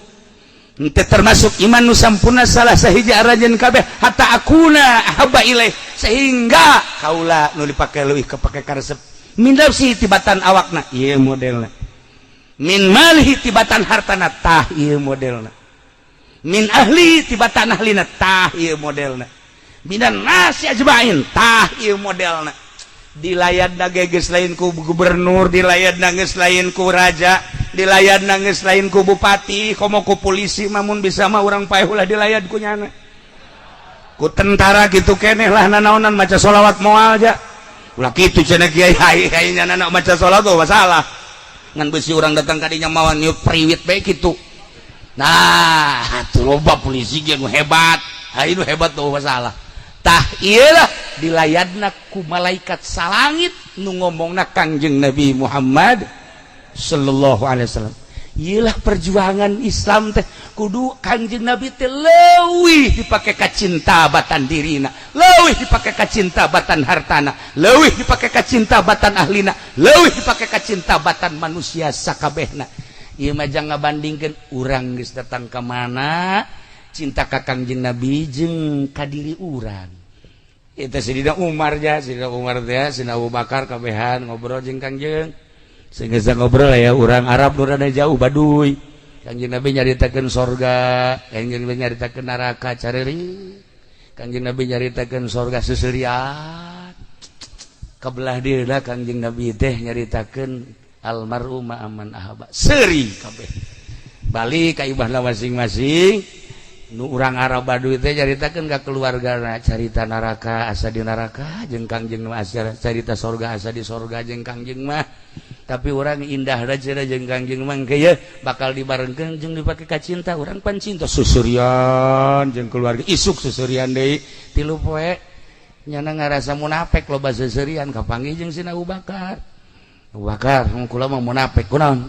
teu termasuk iman nu sampurna salah sahiji arajeun kabeh hatta akuna ahabba ilaih sehingga kaula nu dipake leuwih kepake karesep min nafsi tibatan awakna ieu modelna min malhi tibatan hartana tah ieu modelna min ahli tibatan ahlina tah ieu modelna minan nasi ajmain tah ieu modelna dilayadna geus lain ku gubernur dilayadna geus lain ku raja dilayadna geus lain ku bupati komo ku polisi mamun bisa mah urang paeh ulah dilayad ku nyana ku tentara kitu keneh lah nanaonan maca sholawat moal aja ulah kitu cenah kiai hai nya nana maca sholawat tuh masalah ngan beusi urang datang ka dinya mawan ieu priwit bae kitu nah atuh loba polisi ge nu hebat hai nu hebat tuh masalah tah iyalah dilayadna ku malaikat salangit nu ngomongna Kangjeng Nabi Muhammad sallallahu alaihi wasallam iyalah perjuangan Islam teh kudu Kangjeng Nabi teh leuwih dipake ka cinta batan dirina leuwih dipake ka cinta batan hartana leuwih dipake ka cinta batan ahlina leuwih dipake ka cinta batan manusia sakabehna ieu mah jang ngabandingkeun urang geus datang ka mana cinta ka Kangjeng Nabi jeung ka diri urang eta Sidina Umar ja Sidina Umar teh Sidina Abu Bakar kabehan ngobrol jeung Kangjeng sehingga ngobrol ya urang Arab nu rada jauh baduy Kangjeng Nabi nyaritakeun sorga Kangjeng Nabi nyaritakeun neraka careureut Kangjeng Nabi nyaritakeun sorga suseulian kabelah dieuna Kangjeng Nabi teh nyaritakeun almarhum aman ahaba seuri kabeh balik ka ibahna masing-masing nu urang Arab Baduy teh caritakeun ka keluargana carita neraka asa di neraka jeung Kangjeng mah carita sorga asa di sorga jeung Kangjeng mah tapi urang indah raja jeung Kangjeng mah engke ye bakal dibarengkeun jeung dipake ka cinta urang pan cinta susurian jeung keluarga isuk susurian deui 3 poe nyana ngarasa munafik loba susurian kapanggih jeung Sina Abu Bakar Abu Bakar kula mah munafik kunaon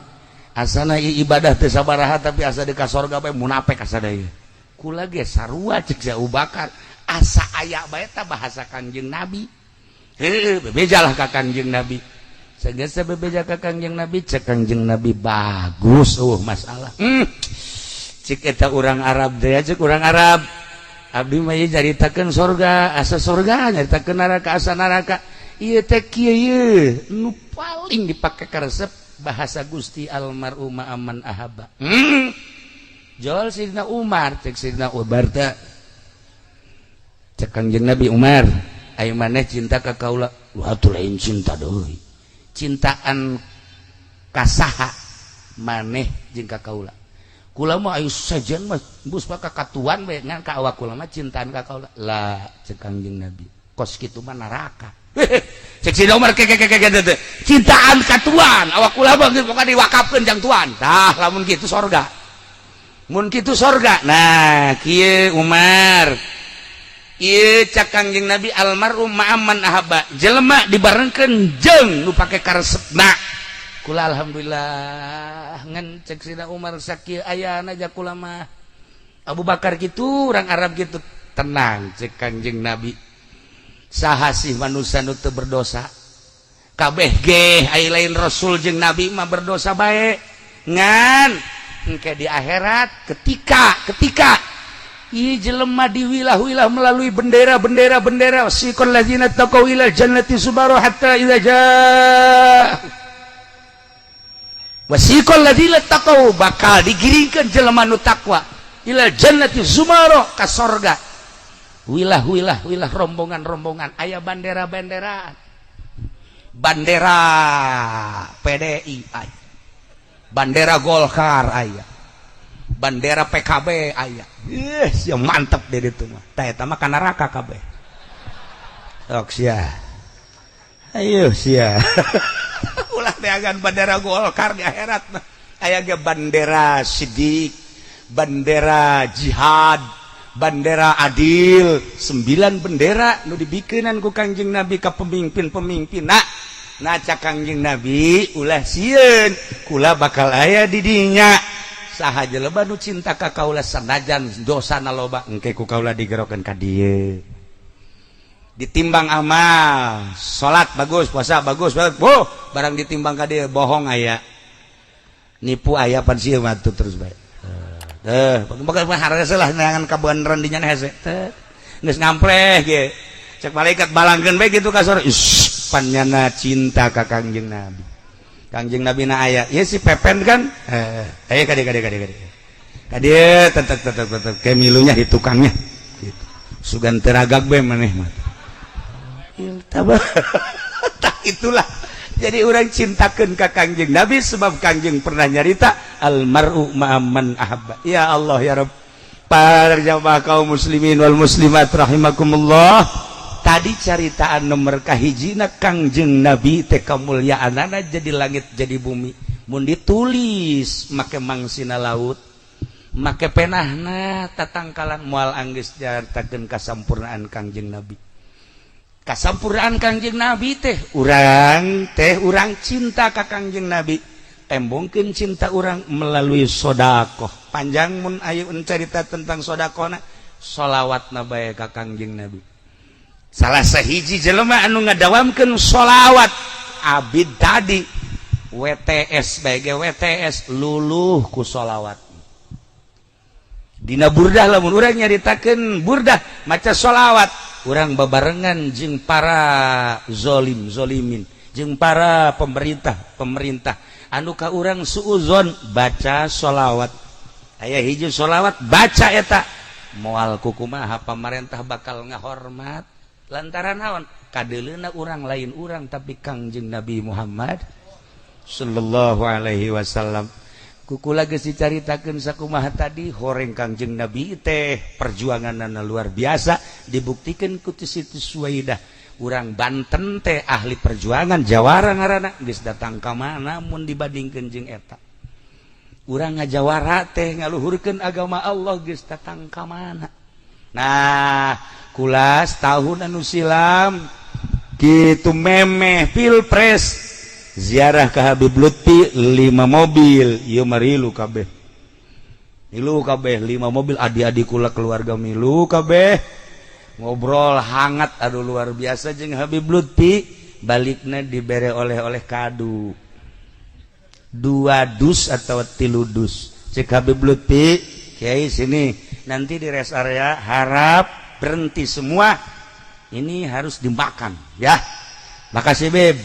asana ibadah teu sabaraha tapi asa di ka sorga bae munafik asa deui kula ge sarua cek Abu Bakar asa aya bae ta bahasa Kangjeng Nabi heuh bebejalah ka Kangjeng Nabi sagesa bebeja ka Kangjeng Nabi cek Kangjeng Nabi bagus masalah cek eta urang Arab teh cek urang Arab abdi mah ieu nyaritakeun sorga asa sorga nyaritakeun neraka asa neraka ieu teh kieu nu paling dipake ka resep bahasa Gusti almarhum aman ahaba Jol Sidina Umar cek Sidina Umar teh cek Kangjeng Nabi Umar aya maneh cinta ka kaula lu atuh lain cinta deui cintaan kasaha maneh jeung ka kaula kula mah aya sajen mah bus ka katuan we ngan ka awak kula mah cintaan ka kaula lah cek Kangjeng Nabi kos kitu mah neraka cek Sidina Umar cintaan katuan awak kula mah pokoknya diwakafkeun jang tuan tah lamun kitu sorga mun kitu sorga nah kieu Umar ieu cak Kangjeng Nabi almarhum ma'aman ahaba jelema dibarengkeun jeung nu pake karesepna kula alhamdulillah ngan cek Sidina Umar sakieu ayana ja kula mah Abu Bakar kitu urang Arab kitu tenang cek Kangjeng Nabi saha sih manusia nu teu berdosa kabeh ge aya lain rasul jeung nabi mah berdosa bae ngan engke di akhirat ketika ieu jelema diwilah-wilah melalui bendera siqal ladzina taqaw ila jannati subhanahu hatta idza jaa wasiqal ladzina taqaw bakal digiringkeun jelema nu takwa ila jannati subhanahu ka sorga wilah rombongan aya bandera PDI aya bandera Golkar aya bandera PKB aya sia mantep deh itu mah tah eta mah kana neraka kabeh sok sia ayo sia ulah teagan bandera Golkar di akhirat mah aya ge bandera sidik bandera jihad bandera adil 9 bendera nu dibikeun ku Kangjeng Nabi ka pemimpin-pemimpin nah cak Kangjeng Nabi ulah sieun kula bakal aya di dinya sahaja loba nu cinta ka kaula sanajan dosana loba engke ku kaula digerokeun ka dieu ditimbang amal salat bagus puasa bagus barang ditimbang ka dieu bohong aya nipu aya pan sieun mah terus bae bakal hareuseus lah neangan kabeneran dinya hese geus ngampleh ge cek malaikat balangkeun bae kitu ka sore pannyana cinta ka Kangjeng Nabi Kangjeng Nabi na aya ya si Pepen kan aya kade tetep kayak milunya di tukangnya gitu. Sugan teragak be maneh mah itulah jadi orang cintakeun ka Kangjeng Nabi sebab Kangjeng pernah nyarita almar'u ma'amman ahabba ya Allah ya Rabb para jamaah kaum muslimin wal muslimat rahimakumullah tadi caritaan nomor kahijina Kangjeng Nabi teh kamulyaanana jadi langit jadi bumi mun ditulis make mangsina laut make penahna tatangkalan moal anggeus jartakeun kasampurnaan Kangjeng Nabi kasampurnaan Kangjeng Nabi teh urang cinta ka Kangjeng Nabi tembongkeun cinta urang melalui sedekah panjang mun aya carita tentang sedekahna sholawatna bae ka Kangjeng Nabi salah sahiji jelema anu ngadawamkeun sholawat abid tadi WTS bage WTS luluh ku sholawat dina burdah lamun urang nyaritakeun burdah maca sholawat urang babarengan jeung para zolimin jeung para pemerintah anu ka urang suuzon baca sholawat aya hiji sholawat baca eta moal kukumaha pamarentah bakal ngahormat lantaran naon kadeleuna urang lain urang tapi Kangjeng Nabi Muhammad sallallahu alaihi wasallam kukula geus dicaritakeun sakumaha tadi horeng Kangjeng Nabi teh perjuanganna luar biasa dibuktikeun ku Siti Suwaidah urang Banten teh ahli perjuangan jawara ngaranna geus datang ka mana mun dibandingkeun jeung eta urang ngajawara teh ngaluhurkeun agama Allah geus datang ka mana nah kulas tahun anu silam kitu memeh pilpres ziarah ke Habib Lutfi 5 mobil ieu marilu kabeh 5 mobil adik-adik kula keluarga milu kabeh ngobrol hangat aduh luar biasa jeung Habib Lutfi balikna dibere oleh-oleh kadu 2 dus atau 3 dus cek Habib Lutfi kiai sini nanti di rest area harap berhenti semua ini harus dimakan ya makasih Beb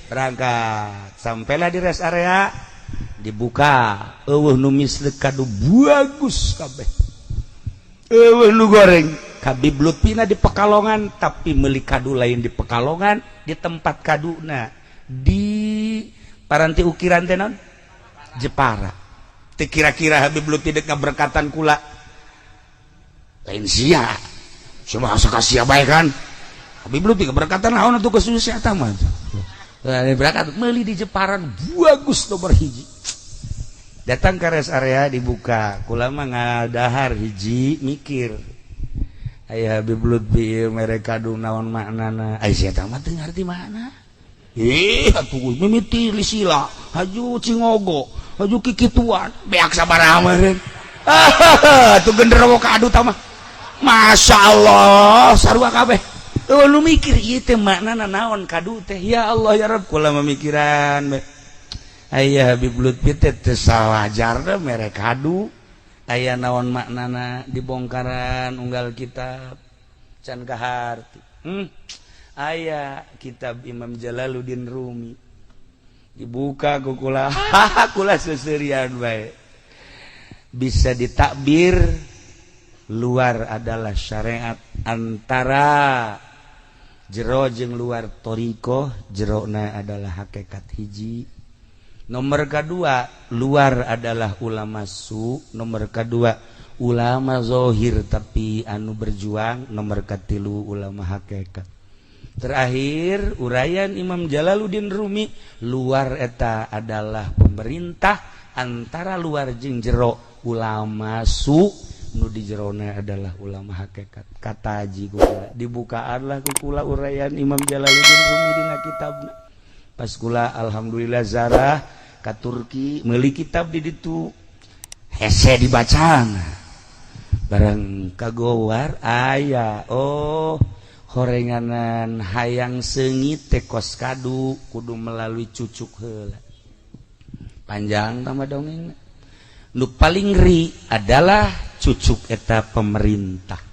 berangkat sampailah di rest area dibuka nu misleuk kadu bagus kabeh nu goreng Habib Lutfina di Pekalongan tapi meuli kadu lain di Pekalongan di tempat kaduna di paranti ukiran teh naon Jepara teh kira-kira Habib Lutfi dek ngaberkatan kula lain sia cuma asa kasia bae kan Habib Lutfi keberkatan naon atuh kesusu eta mah berangkat meuli di Jeparan bagus nomor hiji datang ke rest area dibuka kula mah ngadahar hiji mikir aya Habib Lutfi mere kadu naon maknana ai sia tah mah teu ngarti makna atuh mimiti lisila haju cingogo haju kikituan beak sabaraha mah atuh genderowo kadu tah mah Masya Allah sarua kabeh lu mikir ieu teh maknana naon kadu teh ya Allah ya Rabb kula memikiran aya Habib Lutfi teh teu sawajarna mere kadu aya naon maknana dibongkaran unggal kitab can kaharti aya kitab Imam Jalaluddin Rumi dibuka ku kula kula seuseurean bae bisa ditakbir luar adalah syariat antara jero jeung luar toriko jerona adalah hakikat hiji Nomor kedua, luar adalah ulama su. Nomor kedua, ulama zohir tapi anu berjuang. Nomor katilu, ulama hakikat. Terakhir, uraian Imam Jalaluddin Rumi, luar eta adalah pemerintah, antara luar jeung jero ulama su, nu di jerona adalah ulama hakikat. Kata Haji kula, dibukaanlah ku kula uraian Imam Jalaluddin Rumi dina kitabna. Pas kula alhamdulillah zarah ka Turki meuli kitab di ditu hese dibacana. Barang kagowar aya horenganan hayang seungit teh kos kadu kudu melalui cucuk heula. Panjang tama dongeng. Nu paling ngeri adalah cucuk eta pemerintah.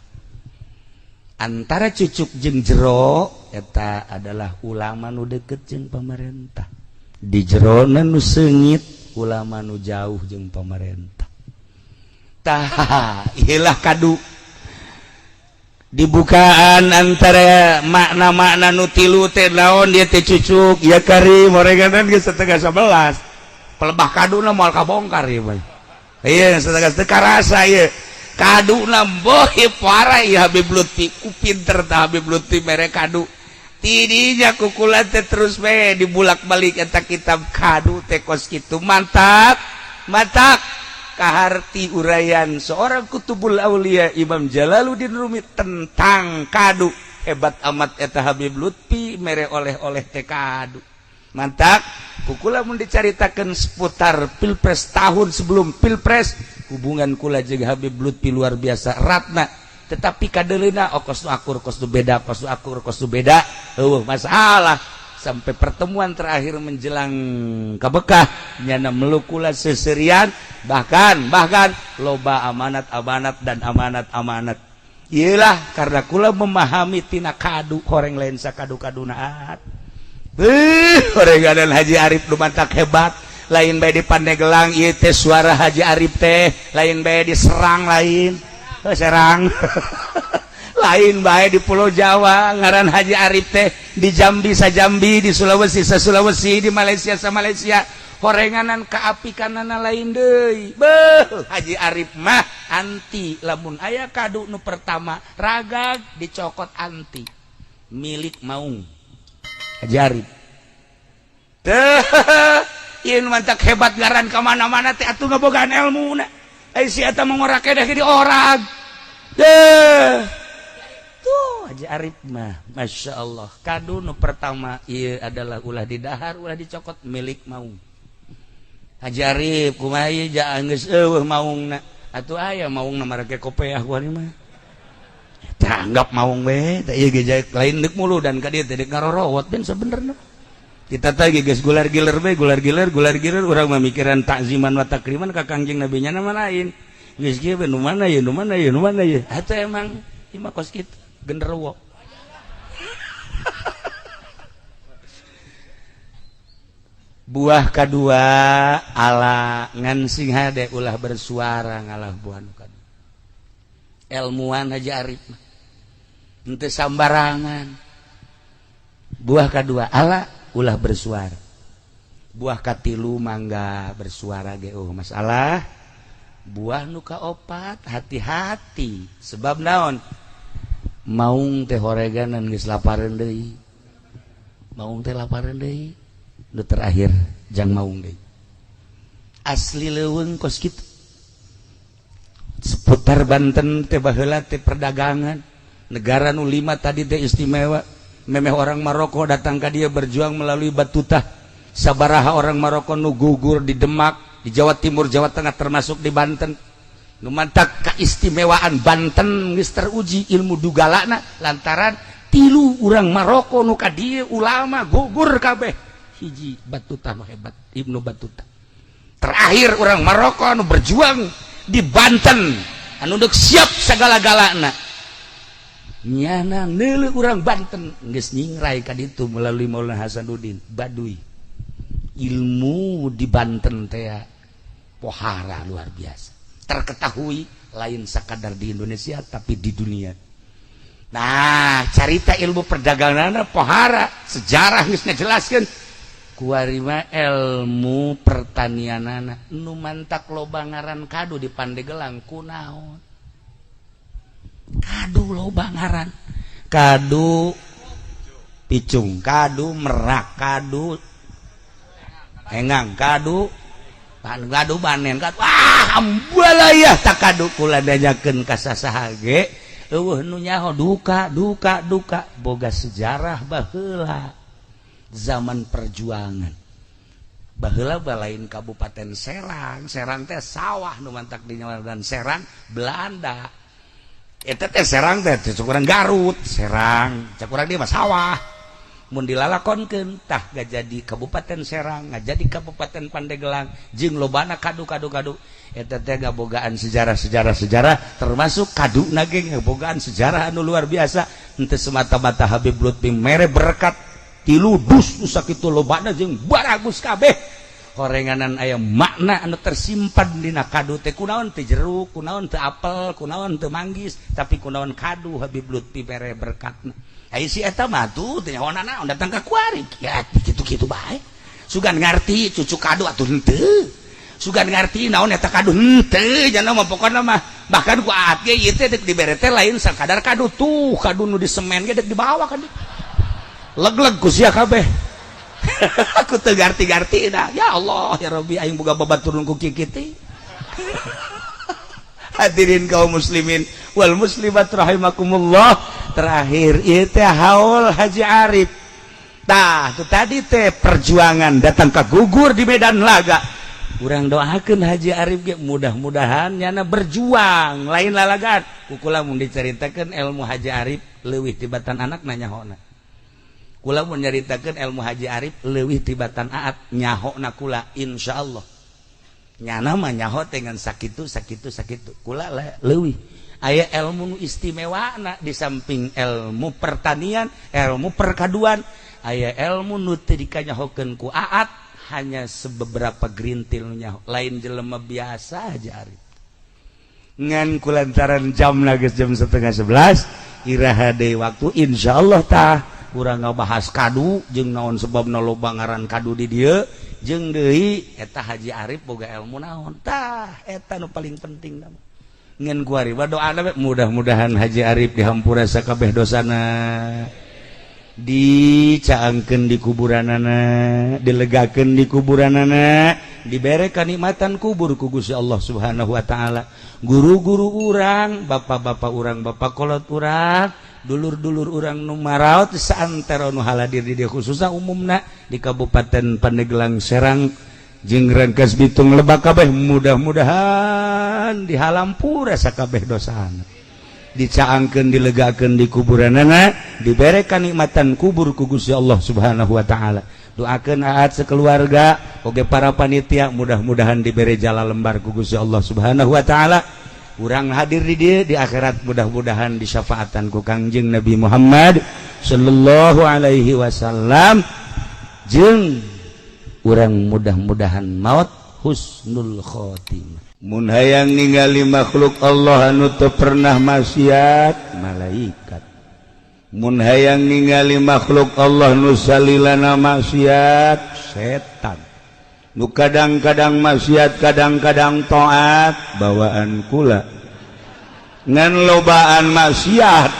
Antara cucuk jeung jero eta adalah ulama nu deukeut jeung pemerintah. Di jerona nu seungit ulama nu jauh jeung pemerintah. Tah, iyalah kadu. Dibukaan antara makna-makna nu tilu teh naon dia teh cucuk ya Karim orenganan geus setengah 11. Pelebah kaduna moal kabongkar ieu mah. Iya setengah teu karasa ieu. Kaduna boh parah ieu Habib Lutfi ku pinter tah Habib Lutfi mere kadu. Tidinya kukula teh terus we dibulak-balik eta kitab kadu teh kos kitu mantap. Mantap. Kaharti urayan seorang kutubul aulia Imam Jalaluddin Rumi tentang kadu. Hebat amat eta Habib Lutfi mere oleh-oleh teh kadu. Mantap. Kukula mun dicaritakeun seputar pilpres tahun sebelum pilpres, hubungan kula jeung Habib Lutfi luar biasa ratna. Tetapi kadeleuna kos nu akur kos nu beda, kos nu akur kos nu beda. Masalah sampai pertemuan terakhir menjelang ka Bekah nyana meluk kula seserian bahkan loba amanat dan amanat. Iyalah karena kula memahami tina kadu horeng lain sakadu-kadunaat. Horenganan Haji Arif nu mantak hebat, lain bae di Pandeglang ieu teh suara Haji Arif teh, lain bae di Serang lain. Serang. Lain bae di Pulau Jawa ngaran Haji Arif teh, di Jambi sajambi, di Sulawesi Sulawesi, di Malaysia sa Malaysia. Horenganan kaapikanana lain deui. Beuh, Haji Arif mah anti lamun aya kadu nu pertama ragag dicokot anti. Milik maung. Haji Arif. Ieu mantak hebat ngaran ka mana-mana teh atuh ngabogaan elmuna. Ai si eta mangorake dah di orag. Tuh Haji Arif mah Masya Allah kadu nu pertama ieu adalah ulah didahar ulah dicokot milik maung. Haji Arif kumaha ieu jaan geus eueuh maungna. Atuh aya maungna marake kopeah ku ari mah. Tanggap maung we teh ieu ge lain deuk mulu dan ka dieu teh deuk ngarorowot ben sabenerna. Kita teh geus gular-giler urang mah mikiran takziman wa takriman ka Kangjeng Nabi nya nama lain. Geus kieu nu mana ye atuh emang imah kos kitu genderuwo. Buah kedua ala ngan sing hade ulah bersuara ngalah buah nu kadua. Ilmuwan Haji Arif henteu sambarangan. Buah kedua ala ulah bersuara. Buah katilu mangga bersuara ge masalah. Buah nu kaopat hati-hati sebab naon? Maung teh horeganan geus lapareun deui. Maung teh lapareun deui. Nu terakhir jang maung deui. Asli leuweung kos kitu. Seputar Banten teh baheula teh perdagangan. Negara nu 5 tadi teh istimewa. Memeh orang Maroko datang ke dia berjuang melalui Batuta. Sabaraha orang Maroko nu gugur di Demak, di Jawa Timur, Jawa Tengah termasuk di Banten. Nu mantak keistimewaan Banten geus teruji ilmu dugalana lantaran tilu urang Maroko nu ka dieu ulama gugur kabeh. Hiji Batuta mah hebat, Ibnu Batuta. Terakhir orang Maroko anu berjuang di Banten anu deuk siap sagala-galana. Nyana neuleuh urang Banten geus nyingrai ka ditu melalui Maulana Hasanuddin Baduy. Ilmu di Banten teh pohara luar biasa. Terketahui lain sakadar di Indonesia tapi di dunia. Nah, carita ilmu perdaganganna pohara, sejarah geus ngajelaskeun. kuarima ilmu pertanian anak nu mantak loba ngaran kadu di Pandegelang kunaon kadu loba ngaran kadu picung kadu merak kadu engang kadu kadu banen kadu ambalayah tak kadu kula danyakeun ka sasaha ge eueuh nu nyaho duka boga sejarah baheula zaman perjuangan baheula balain Kabupaten Serang teh sawah nu mantak di dan Serang Belanda eta teh Serang teh cukuran Garut Serang cukuran dia mah sawah mun dilalakonkeun tah gak jadi Kabupaten Serang gak jadi Kabupaten Pandeglang jeung lobana kadu eta teh gabogaan sejarah termasuk kaduna ge gabogaan sejarah anu luar biasa henteu semata-mata Habib Lutfi mere berkat tilu dus nu sakitu lobana jeung baragus kabeh horenganan aya makna anu tersimpan dina kadu teh kunaon teu jeruk kunaon teu apel kunaon teu manggis tapi kunaon kadu Habib Lutfi mere berkatna ai si eta mah tuh teu nyahoana naon datang ka kuari ya kitu-kitu bae sugan ngarti cucu kadu atuh henteu sugan ngarti naon eta kadu henteu jangan mah pokona mah bahkan ku aat ge ieu teh deuk dibere teh lain sakadar kadu tuh kadu nu disemen ge deuk dibawa kan leg-leg ku sia kabeh aku teu garti-garti dah ya Allah ya Rabbi aing boga babaturun ku kieu hadirin kaum muslimin wal muslimat rahimakumullah terakhir ieu teh haul Haji Arif tah tu tadi teh perjuangan datang ka gugur di medan laga urang doakeun Haji Arif ge mudah-mudahan nyana berjuang lain lalagan kukula mun diceritakeun ilmu Haji Arif leuwih tibatan anak nanyahona kula mun nyaritakeun ilmu Haji Arif leuwih tibatan aat nyahona kula insyaallah nyana mah nyaho dengan sakitu kula leuwih aya ilmu nu istimewana di samping ilmu pertanian ilmu perkaduan aya ilmu nu teu dikanyahokeun ku aat hanya sebeberapa gerintil nu nyaho lain jelema biasa Haji Arif ngan kulantaran jamna geus jam 10:30 iraha deui waktu insyaallah tah urang ngabahas kadu jeung naon sebabna loba ngaran kadu di dieu jeung deui eta Haji Arif boga ilmu naon tah eta nu paling penting mah ngan kuari doana mudah-mudahan Haji Arif dihampura sakabeh dosana dicaangkeun di kuburanana dilegakeun di kuburanana dibere kanikmatan kubur ku Gusti Allah Subhanahu wa taala guru-guru urang bapak-bapak urang bapak kolot urang dulur-dulur urang nu maraot saantara nu haladir di dieu khususna umumna di Kabupaten Pandeglang Serang jeung Rangkas Bitung Lebak kabeh mudah-mudahan dihampura sakabeh dosana dicaangkeun dilegakeun di kuburanana dibere kanikmatan kubur ku Gusti Allah Subhanahu wa taala doakeun aat sekeluarga oge para panitia mudah-mudahan dibere jala lembar ku Gusti Allah Subhanahu wa taala urang hadir di dieu di akhirat mudah-mudahan disyafaatan ku Kangjeng Nabi Muhammad sallallahu alaihi wasallam jeung urang mudah-mudahan maut husnul khotimah mun hayang ningali makhluk Allah anu teu pernah maksiat malaikat mun hayang ningali makhluk Allah nu salilana maksiat setan nu kadang-kadang maksiat kadang-kadang taat bawaan kula ngan lobaan maksiat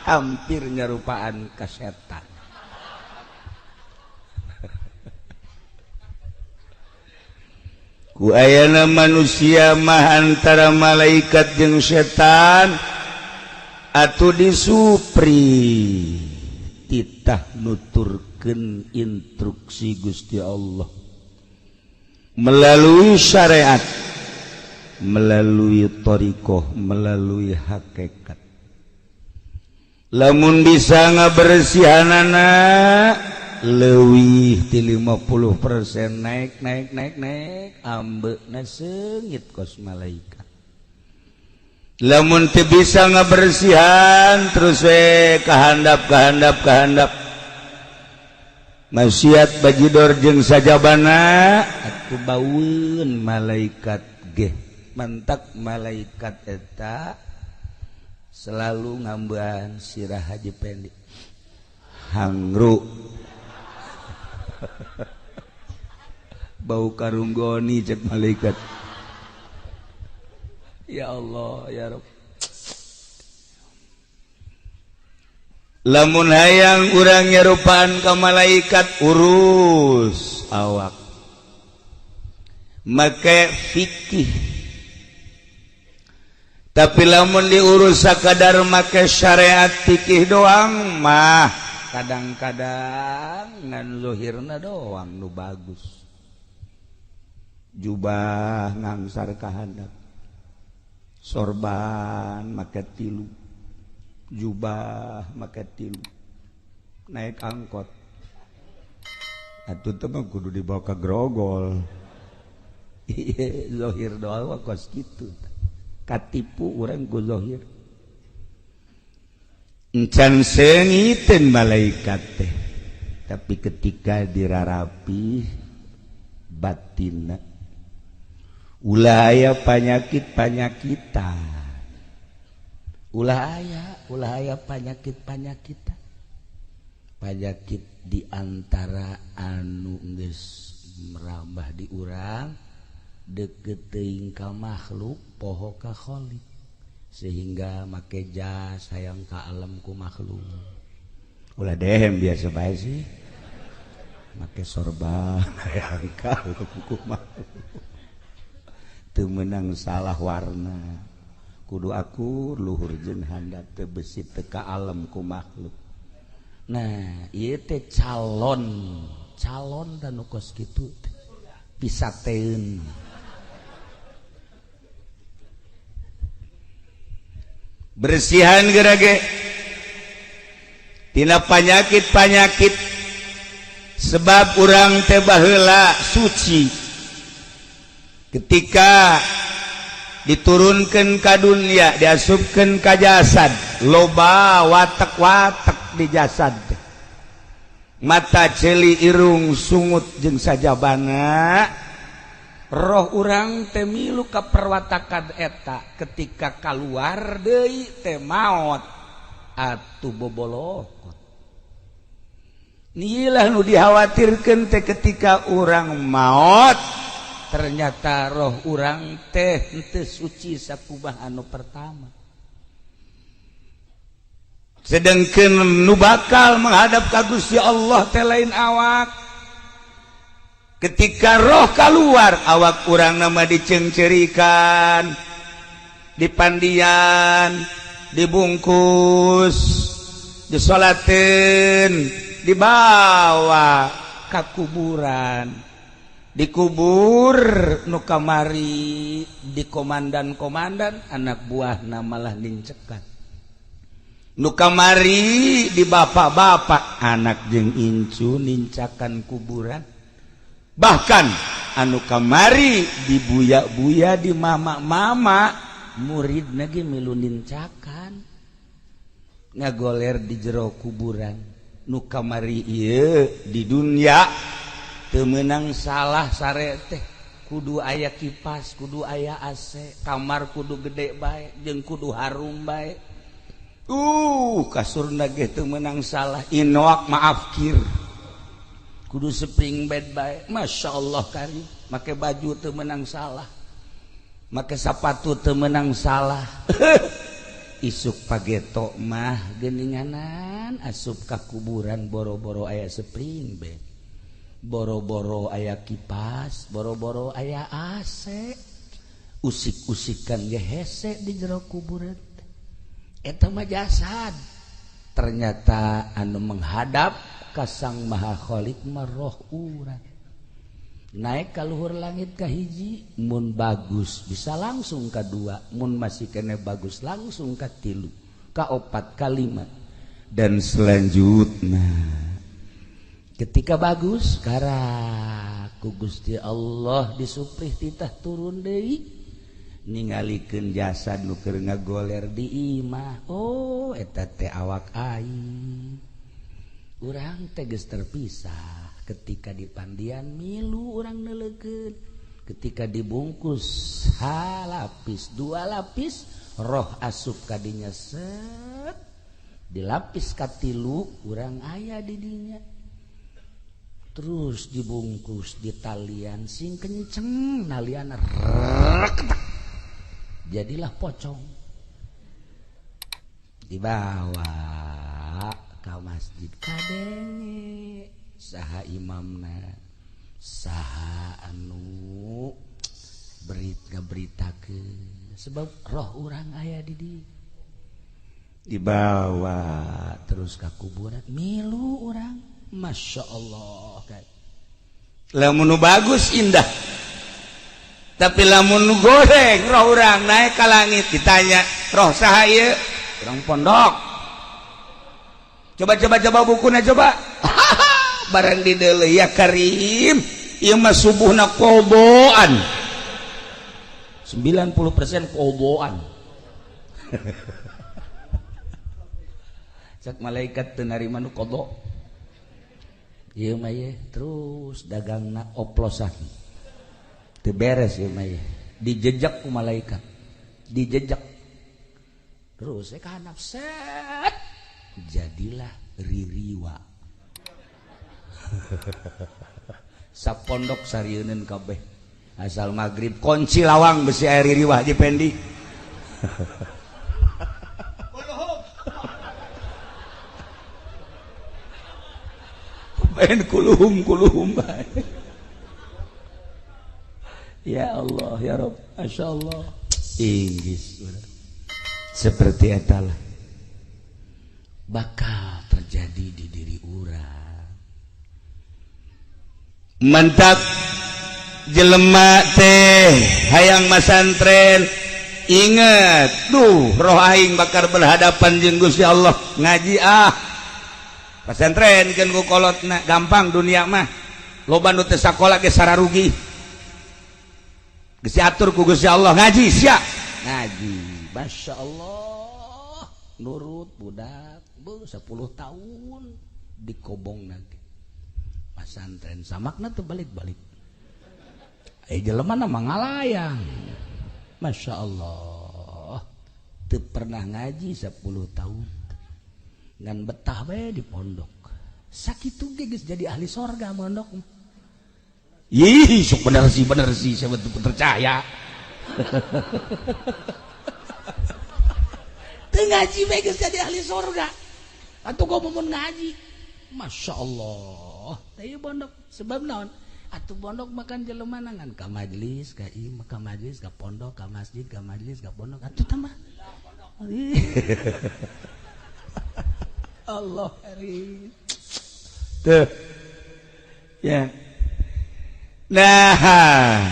hampir nyarupaan ka setan ku ayana manusia mah antara malaikat jeung setan atuh disupri titah nuturkeun instruksi Gusti Allah melalui syariat melalui thariqah melalui hakikat lamun bisa ngabersihanana leuwih ti 50% naik ambeuna seungit kos malaikat lamun teu bisa ngabersihan terus we kahandap maksiat bajidor jeung sajabana atuh baueun malaikat ge mantak malaikat eta selalu ngambean sirah Haji Pendi hangru bau karunggoni cek malaikat. Ya Allah ya Rabb. Lamun hayang urang nyarupaan ka malaikat urus awak make fikih, tapi lamun diurus sakadar make syariat fikih doang mah kadang-kadang ngan zahirna doang nu bagus, jubah ngangsar ka handap, sorban make tilu, jubah make tilu, naik angkot atuh teh mah kudu dibawa ka grogol. Ieu zahir doang kos kitu katipu urang ku zahir. Encan seungiteun malaikat teh, tapi ketika dirarapi batinna ulah aya panyakit-panyakitan, ulah aya panyakit-panyakitan, panyakit diantara anu geus merambah di urang deket teuing ka makhluk poho ka khaliq, sehingga make jas hayang ka alam ku makhluk. Ulah dehem biasa bae sih make sorban hayang ka alam ku makhluk, teu meunang salah warna, kudu akur luhur jeung handap teu besi teu ka alam ku makhluk. Nah ieu teh calon dan nu kos kitu pisateun. Bersihan gerage tina panyakit-panyakit, sebab urang teh baheula suci ketika diturunkeun ka dunya, diasupkeun ka jasad, loba watek-watek di jasad, mata, celi, irung, sungut jeung sajabana. Roh urang teh milu ka perwatakan eta, ketika kaluar deui teh maot atuh bobolokot. Nilah nu dikhawatirkeun teh ketika urang maot, ternyata roh urang teh henteu suci sakubah anu pertama. Sedengkeun nu bakal menghadap ka Gusti Allah teh lain awak. Ketika roh keluar, awak urang nama dicengcerikan, dipandian, dibungkus, disolatin, dibawa ke kuburan, dikubur nu kamari di komandan-komandan anak buah namalah nincekan, nu kamari di bapak-bapak anak jeung incu nincakan kuburan. Bahkan anu kamari di buya-buya di mama-mama murid lagi milu nincakan ngagoler di jero kuburan. Nu kamari ieu di dunia teu meunang salah sare teh, kudu aya kipas, kudu aya AC, kamar kudu gede bae jeung kudu harum bae. Kasurna ge teu meunang salah, inoak maafkir, kudu spring bed bae, masya Allah kari, make baju teu meunang salah, make sapatu teu meunang salah. Isuk pageto mah geuninganan asup ka kuburan, boro-boro aya spring bed, boro-boro aya kipas, boro-boro aya AC, usik-usikan ge hese di jero kuburan. Eta mah jasad. Ternyata anu menghadap ka Sang Maha Khaliq mah roh urang. Naik ka luhur langit ka hiji, mun bagus bisa langsung ka dua, mun masih kene bagus langsung ka tilu, ka opat, ka lima, dan selanjutnya ketika bagus karaku Gusti Allah disuprih titah turun deui ningalikeun jasad nu keur ngagoler di imah. Oh eta teh awak aing, urang teh geus terpisah. Ketika dipandian milu urang neulekeun, ketika dibungkus halapis dua lapis, roh asup kadinya set, dilapis katilu urang aya di dinya. terus dibungkus di talian sing kenceng nalian jadilah pocong dibawa ke masjid kadenge saha imamna saha anu beritakeun sebab roh urang aya di dieu dibawa terus ke kuburan milu urang Masya Allah kan. Lamun bagus indah tapi lamun goreng roh orang naik ke langit ditanya roh saha ieu urang pondok coba bukunya coba barang di deuleu ya Karim ieu mah subuhna koboan 90% koboan cak malaikat teu narima nu kobo ieu mah ye terus dagangna oplosan teu beres ieu mah ye dijejak ku malaikat dijejak terus ka handap set jadilah ririwa sapondok sarieun kabeh asal magrib kunci lawang besi air ririwa di pendi main kuluhum ya Allah ya Rabb Masya Allah Inggris seperti itulah bakal terjadi di diri urang mantap jelema teh hayang masantren inget roh aing bakal berhadapan jeung Gusti Allah ngaji pesantren kan ku kolotna gampang dunia mah loba nu teu sakola ge sararugi geus diatur ku Gusti Allah ngaji sia ngaji Masya Allah nurut budak 10 tahun dikobong nanti pesantren samakna teu balik-balik jelema na mangalayang Masya Allah teu pernah ngaji 10 tahun ngan betah we di pondok sakitu ge geus jadi ahli sorga mondok ih sok bener sih saya betul percaya teu ngaji we geus jadi ahli sorga atuh gua mun ngaji Masya Allah teu pondok sebab naon atuh pondok makan jelema nangan ka majelis ka imam ka majelis ka pondok ka masjid ka majelis ka pondok atuh tah mah Allah hari tuh ya nah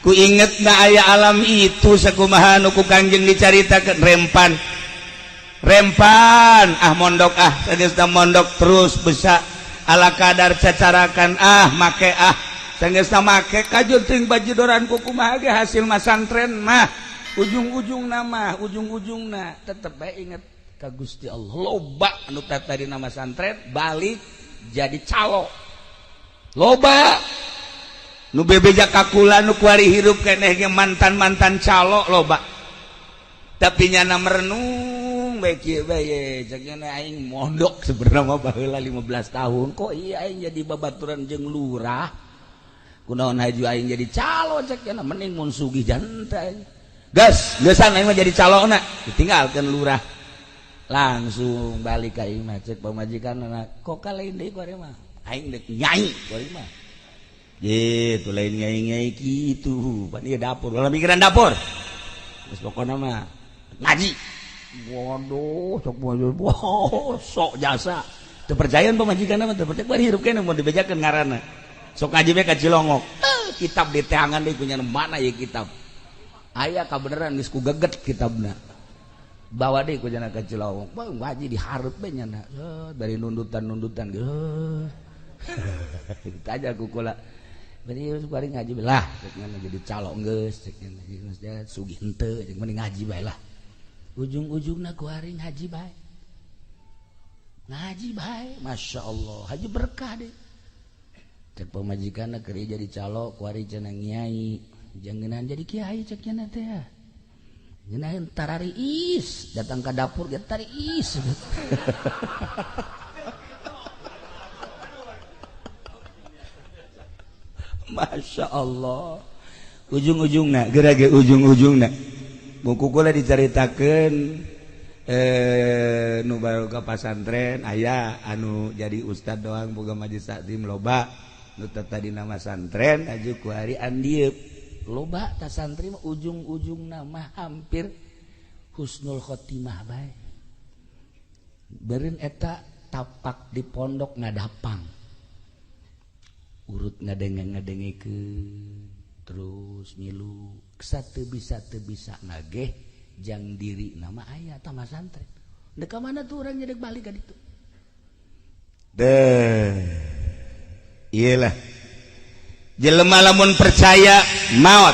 ku inget na aya alam itu sakumaha nu ku Kangjeng dicaritakeun rempan mondok sageusna mondok terus besa ala kadar cacarakan make sageusna make kajul teuing bajudoran ku kumaha ge hasil masantren mah ujung-ujungna tetep bae inget ka Gusti Allah loba anu tadi nama santren balik jadi calo loba nu bebeja kakula nu kuari hirup keneh ge mantan calo loba tapi nyana merenung bae kieu bae cekna aing mondok sebenarnya mah baheula 15 tahun kok iya aing jadi babaturan jeung lurah kunaon haju aing jadi calo cekna mending mun sugih jantai gas geusan aing mah jadi calona ditinggalkeun lurah langsung balik ka imah cek pamajikanna kok lain deui kuari mah aing deuk nyai kuari mah gitu lain nyai kitu pan ieu dapur ulah mikiran dapur geus pokona mah ngaji waduh sok jasa teu percayaan pamajikanna mah teu percaya bari hirup keneh mun dibejakeun ngaranna sok ngaji we ka Cilongok kitab di teangan deui punya mana ye kitab aya kabeneran geus ku geget kitabna bawa deh ku jana ka Cilongok bang ngaji dihareup we nyana dari nundutan kita aja ku kula bari bari ngaji lah cek nyana jadi calo geus cek nyana sugih henteu cek mending ngaji bae lah ujung-ujungna ku hari ngaji bae Masya Allah haji berkah deh cek pemajikanna keur jadi calo ku hari cenah nyai jangan jadi kiai cek nyana teh ya nyenahin tarariis datang ke dapur get tariis Masya Allah ujung-ujungna gerage ujung-ujungna buku kula diceritakan nu baru ke pasantren aya anu jadi ustad doang boga majelis taklim loba nu tadi nama santren aju ku hari andieup loba ta santri mah ujung-ujungna mah hampir husnul khotimah bae beureun eta tapak di pondok ngadapang urut ngadenge-ngadengikeun terus milu teu bisa nageh jang diri nama aya tama santren dek ka mana tuh orang jadi balik ka ditu deh iyalah jelema lamun percaya maot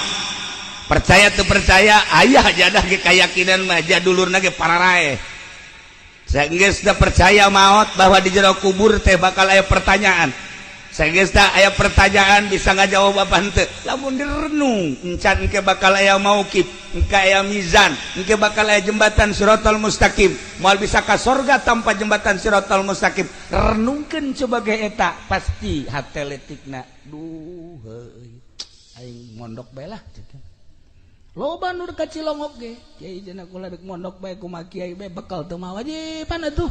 percaya teu percaya aya jadah ge kayakinan mah jadulurna ge pararae saenggeus da percaya maot bahwa di jero kubur teh bakal aya pertanyaan saenggeus da aya pertanyaan bisa ngajawab apa henteu lamun direnung encan engke bakal aya mauqif engke aya mizan engke bakal aya jembatan siratal mustaqim moal bisa ka sorga tanpa jembatan siratal mustaqim renungkeun coba ge eta pasti hate letikna duh heuy aing mondok bae lah loba nu ka Cilongok ge kiai cenah kula dek mondok bae kumaha kiai bae bekal teu mah wajiban atuh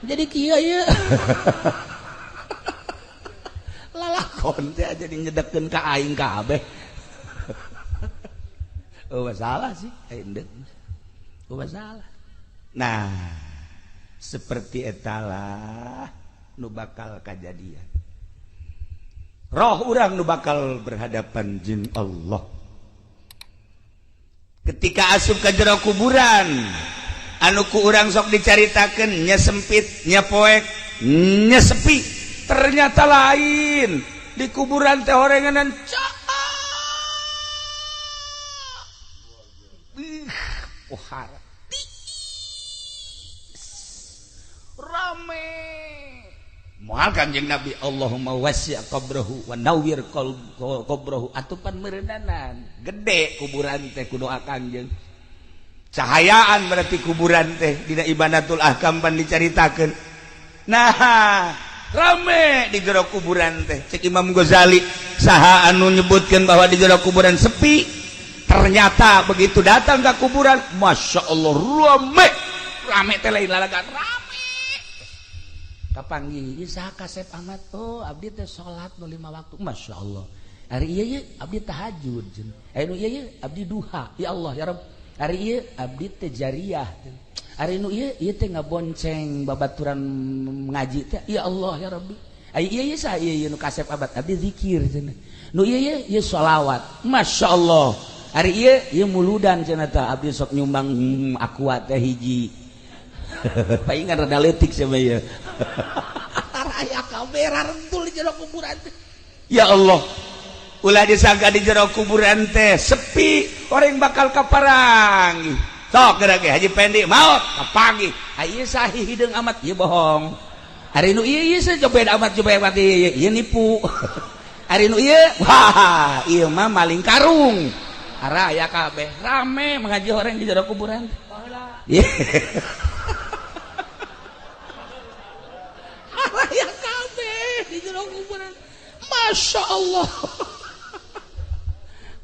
jadi kiai ieu lalakon teh jadi nyedekeun ka aing kabeh. Oh masalah sih, endek. Oh masalah. Nah, seperti etalah nu bakal kajadian. Roh urang nu bakal berhadapan jeung Allah. Ketika asup ka jero kuburan, anu ku urang sok dicaritakeun nya sempit, nya poek, nya sepi. Ternyata lain di kuburan teh horenganan pohara rame moal Kanjeng Nabi Allahumma wasi' qabrahu wa nawwir qabrahu atupan meureunanan gede kuburan teh ku doa Kanjeng cahayaan berarti kuburan teh dina Ibadatul Ahkam pan dicaritakeun nah rame di jero kuburan teh cek Imam Ghazali saha anu nyebutkeun bahwa di jero kuburan sepi ternyata begitu datang ke kuburan Masya Allah rame teh lain lalagan rame kapanggih saha Kasep Ahmad oh abdi teh salat nu 5 waktu Masya Allah hari ieu abdi tahajud anu ieu abdi duha ya Allah ya Rabb hari ieu abdi teh jariyah hari nu ieu teh ngabonceng babaturan ngaji teh ya Allah ya Rabbi ieu saha ieu nu Kasep Abad abdi zikir cenah nu ieu sholawat Masya Allah hari ieu muludan cenah teh abdi sok nyumbang aqua teh hiji paingan rada leutik sama ieu raya kabeh rarentul di jero kuburan teh ya Allah ulah disangka di jero kuburan teh sepi orang bakal kaparang sok gerage Haji Pendi maot kapagi ieu sahih hideung amat ieu bohong hari nu ieu coba amat coba mati ieu nipu hari nu ieu wah ieu mah maling karung araya kabeh rame mengaji orang di jero kuburan araya kabeh di jero kuburan Masya Allah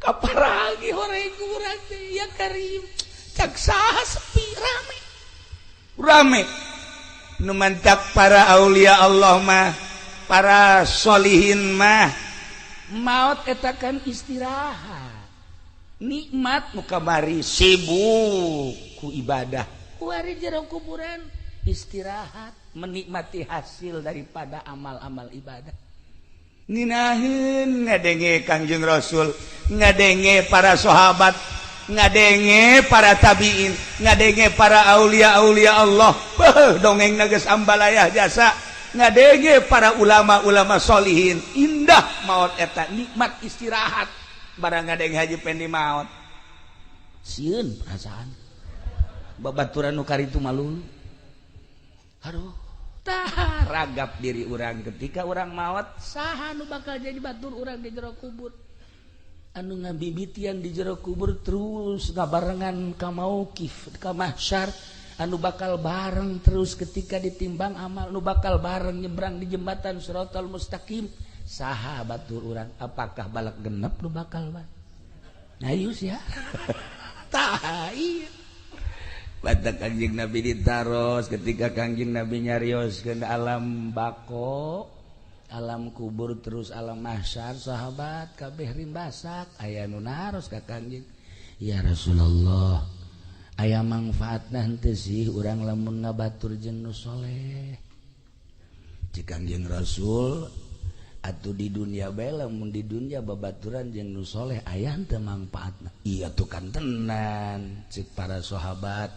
kaparagi orang kuburan ya Karim caksaha sepi rame nu mantap para aulia Allah mah para solihin mah maot eta kan istirahat nikmat nu kamari sibuk ku ibadah ku ari jero kuburan istirahat menikmati hasil daripada amal-amal ibadah ninaheun ngadenge Kangjeng Rasul ngadenge para sahabat ngadenge para tabiin ngadenge para aulia-aulia Allah dongeng geus ambalayah jasa ngadenge para ulama-ulama solihin indah maot eta nikmat istirahat barang ngadenge Haji Pendi maot sieun perasaan babaturan nu karitu malulu aduh tah ragap diri urang ketika urang maot saha nu bakal jadi batur urang di jero kubur anu ngabibitian di jero kubur terus ngabarengan ka mauqif ka mahsyar anu bakal bareng terus ketika ditimbang amal nu bakal bareng nyebrang di jembatan Siratal Mustaqim saha batur urang apakah balak genep nu bakal bae nayus ya tah iya batak Kangjeng Nabi ditaros ketika Kangjeng Nabi nyarioskeun alam bako alam kubur terus alam mahsyar sahabat kabeh rimbasak aya nu naros ka Kangjeng ya Rasulullah aya manfaatna henteu sih urang lamun ngabatur jeung nu soleh cik Kangjeng Rasul atuh di dunia bae lamun di dunia babaturan jeung nu soleh aya teu manfaatna iya tuh kan tenan cik para sahabat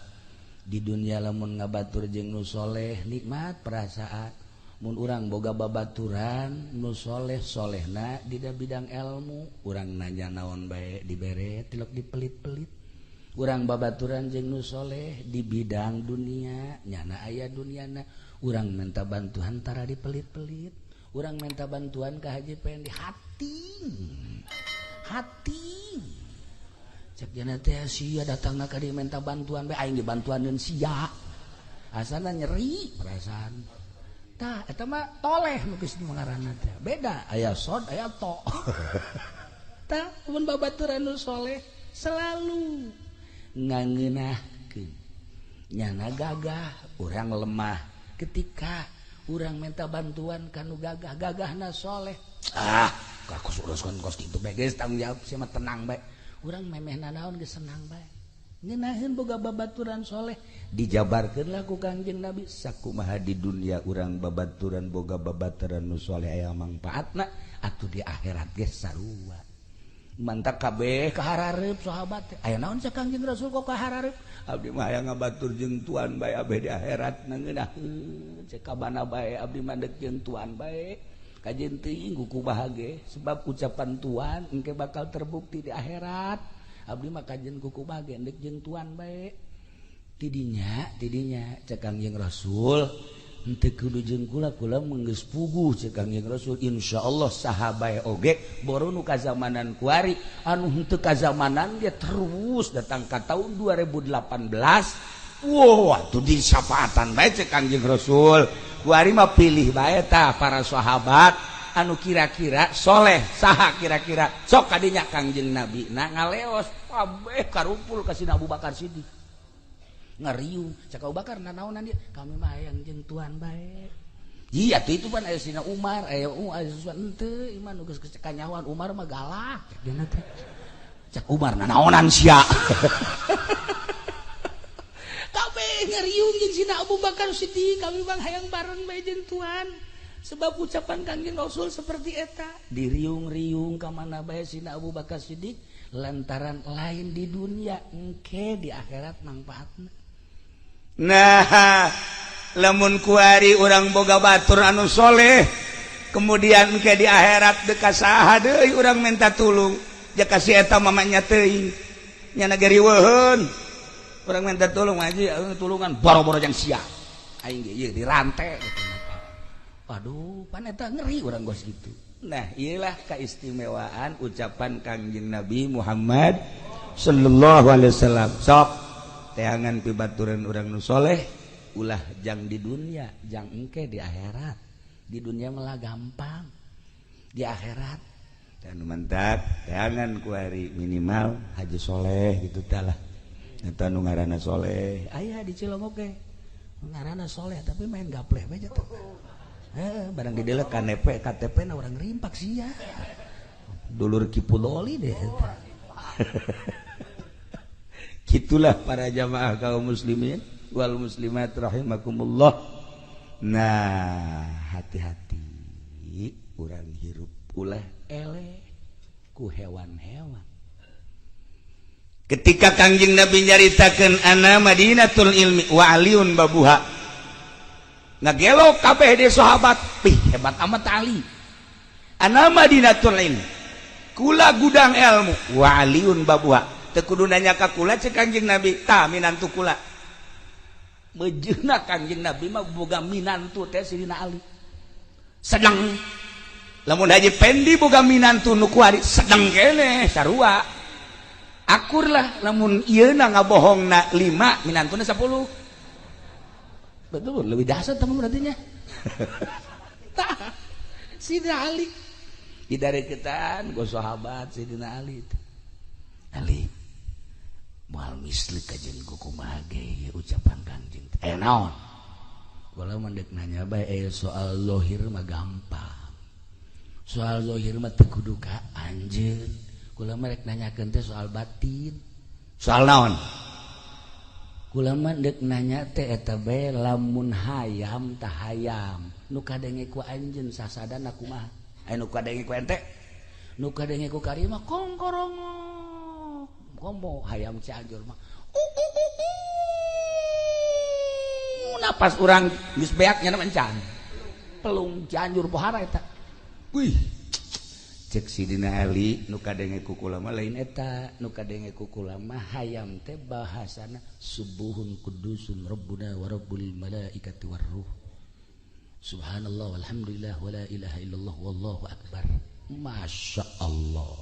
di dunia lamun ngabatur jeung nu soleh nikmat perasaan mun urang boga babaturan nu soleh solehna di bidang ilmu urang nanya naon bae dibere tilok dipelit-pelit urang babaturan jeung nu soleh di bidang dunia nyana aya duniana urang minta bantuan tara dipelit-pelit urang minta bantuan ka haji pengen di hati cek jana teh sia datangna ka dieu minta bantuan bae aing dibantuaneun sia asalna nyeri perasaan tah eta mah toleh nu geus ngaranna teh beda aya sod aya to tah mun babaturan nu soleh selalu ngangeunahkeun nyana gagah urang lemah ketika urang minta bantuan kanu gagahna soleh kakus uruskan kos kitu bae geus tanggung jawab sia mah tenang bae urang memehna naon geus senang bae ngeunaheun boga babaturan soleh dijabarkeun lah ku Kangjeng Nabi sakumaha di dunia urang babaturan boga babaturan nu soleh aya mangpaatna atuh di akhirat ge sarua mantap kabeh kaharareup sahabat aya naon sa Kangjeng Rasul kok kaharareup abdi mah aya ngabatur jeung tuan bae abeh di akhirat ngeunahkeun cek kabana bae abdi mah deuk jeung tuan bae kajen teuing kuku bahage sebab ucapan tuan engke bakal terbukti di akhirat abdi mah kajen kuku bahage deuk jeung tuan bae tidinya cek Kangjeng Rasul henteu kudu jeung kula geus puguh cek Kangjeng Rasul insyaallah saha bae oge boro nu kazamanan kuari anu henteu kazamanan dia terus datang ka tahun 2018 wow atuh di syafaatan bae cek Kangjeng Rasul kuari mah pilih bae tah para sahabat anu kira-kira soleh saha kira-kira sok kadinya Kangjeng Nabi na ngaleos kabeh karumpul ka Sina Abu Bakar Siddiq ngariung cak Abu Bakar nanaonan dia kami mah hayang jeung tuan bae iya tuh itu pan aya Sina Umar aya sesuatu henteu iman nu geus kanyawan Umar mah galak dina teh cak Umar nanaonan sia kabeh ngariung jeung Sina Abu Bakar Siddiq kami bang hayang bareng bae jeung tuan sebab ucapan Kangjeng Rasul seperti eta diriung-riung ka mana bae Sina Abu Bakar Siddiq lantaran lain di dunia engke di akhirat manfaatna. Nah, lamun kuari urang boga batur anu soleh, kemudian ke di akhirat deuk saha deui urang minta tulung, jaka si eta mamanya teuing. Nya nagari weuheun. Urang minta tulung aja tulungan boro-boro jang sia. Aing ge ieu dirante. Waduh, pan eta ngeri urang gos gitu. Nah, inilah keistimewaan ucapan Kangjeng Nabi Muhammad sallallahu alaihi wasallam. Sok teangan pibaturan urang nu soleh ulah jang di dunia jang engke di akhirat di dunia malah gampang di akhirat dan mantap teangan kuari minimal haji soleh gitu talah eta nu ngaranna soleh aya di Cilongok ge ngaranna soleh tapi main gapleh bae tuh barang di dieu KTP na urang rimpak sia dulur Kipuloli deh gitulah para jamaah kaum muslimin wal muslimat rahimakumullah. Nah, hati-hati urang hirup ulah eleh ku hewan-hewan. Ketika Kangjeng Nabi nyaritakeun ana Madinatul Ilmi wa Aliun babuha. Ngagelo kabeh di sahabat, hebat amat Ali. Ana Madinatul Ilmi. Kula gudang ilmu wa Aliun babuha. Teu kudu nanya ka kula cek Kangjeng Nabi, tah minantu kula. Mejeuna Kangjeng Nabi mah boga minantu teh Sidina Ali. Sedeng. Lamun Haji Pendi boga minantu nu kuari sedeng keneh sarua. Akur lah lamun ieuna ngabohongna 5 minantuna 10. Betul, lebih dahsyat teman berarti nya. Tah. Sidina Ali idareketan go sahabat Sayyidina Ali. Ali moal mislik ka jeung kumaha ge ucapan Kangjeng. Naon? Kula mendek nanya bae soal zahir mah gampang. Soal zahir mah teu kudu ka anjeun. Kula mah rek nanyakeun teh soal batin. Soal naon? Kula mah dek nanya teh eta bae lamun hayam tah hayam nu kadenge ku anjeun sasadana kumaha? Nu kadenge ku ente? Nu kadenge ku kari mah kongkorongo. Kombo hayam Cianjur mah. Napas urang geus beak nya encan. Pelung Cianjur pohara eta. Wih. Cek Sidina Ali nu kadenge ku kula mah lain eta, nu kadenge ku kula mah hayam teh bahasana subuhun kudusun rabbuna wa rabbul malaikati war ruh. Subhanallah walhamdulillah wala ilaha illallah wallahu akbar. Masya Allah.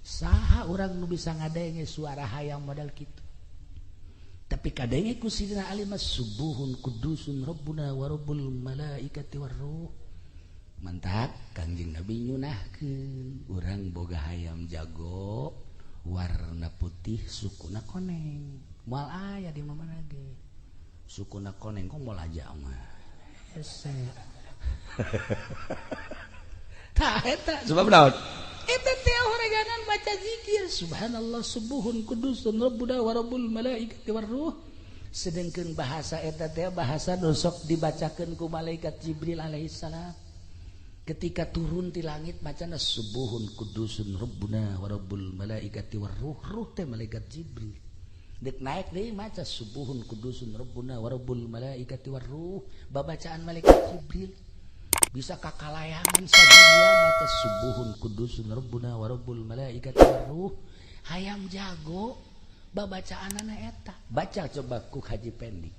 Saha urang nu bisa ngadenge suara hayam modal kitu. Tapi kadenge ku Sidina Ali mah subuhun kudusun rabbuna wa rabbul malaikati war ruh. Mantap Kangjeng Nabi nyunahkeun urang boga hayam jago warna putih sukuna koneng. Moal aya di mana ge. Sukuna koneng kok moal aja mah. Hese. Tah eta sebab naon? Eta teh horeganan baca zikir subhanallah subuhun kudusun rabbuna wa rabbul malaikati war ruh. Sedengkeun bahasa eta teh bahasa nu sok dibacakeun ku malaikat Jibril alaihi salam. Ketika turun di langit macana subuhun kudusun rabbuna wa rabbul malaikati war ruh. Ruh teh malaikat Jibril. Dek naik deui maca subuhun kudusun rabbuna wa rabbul malaikati war ruh. Babacaan malaikat Jibril bisa kakalayangan sadunya maca subuhun kudusun rabbuna wa rabbul malaikati war ruh. Hayam jago babacaanana eta. Baca coba ku Haji Pendi.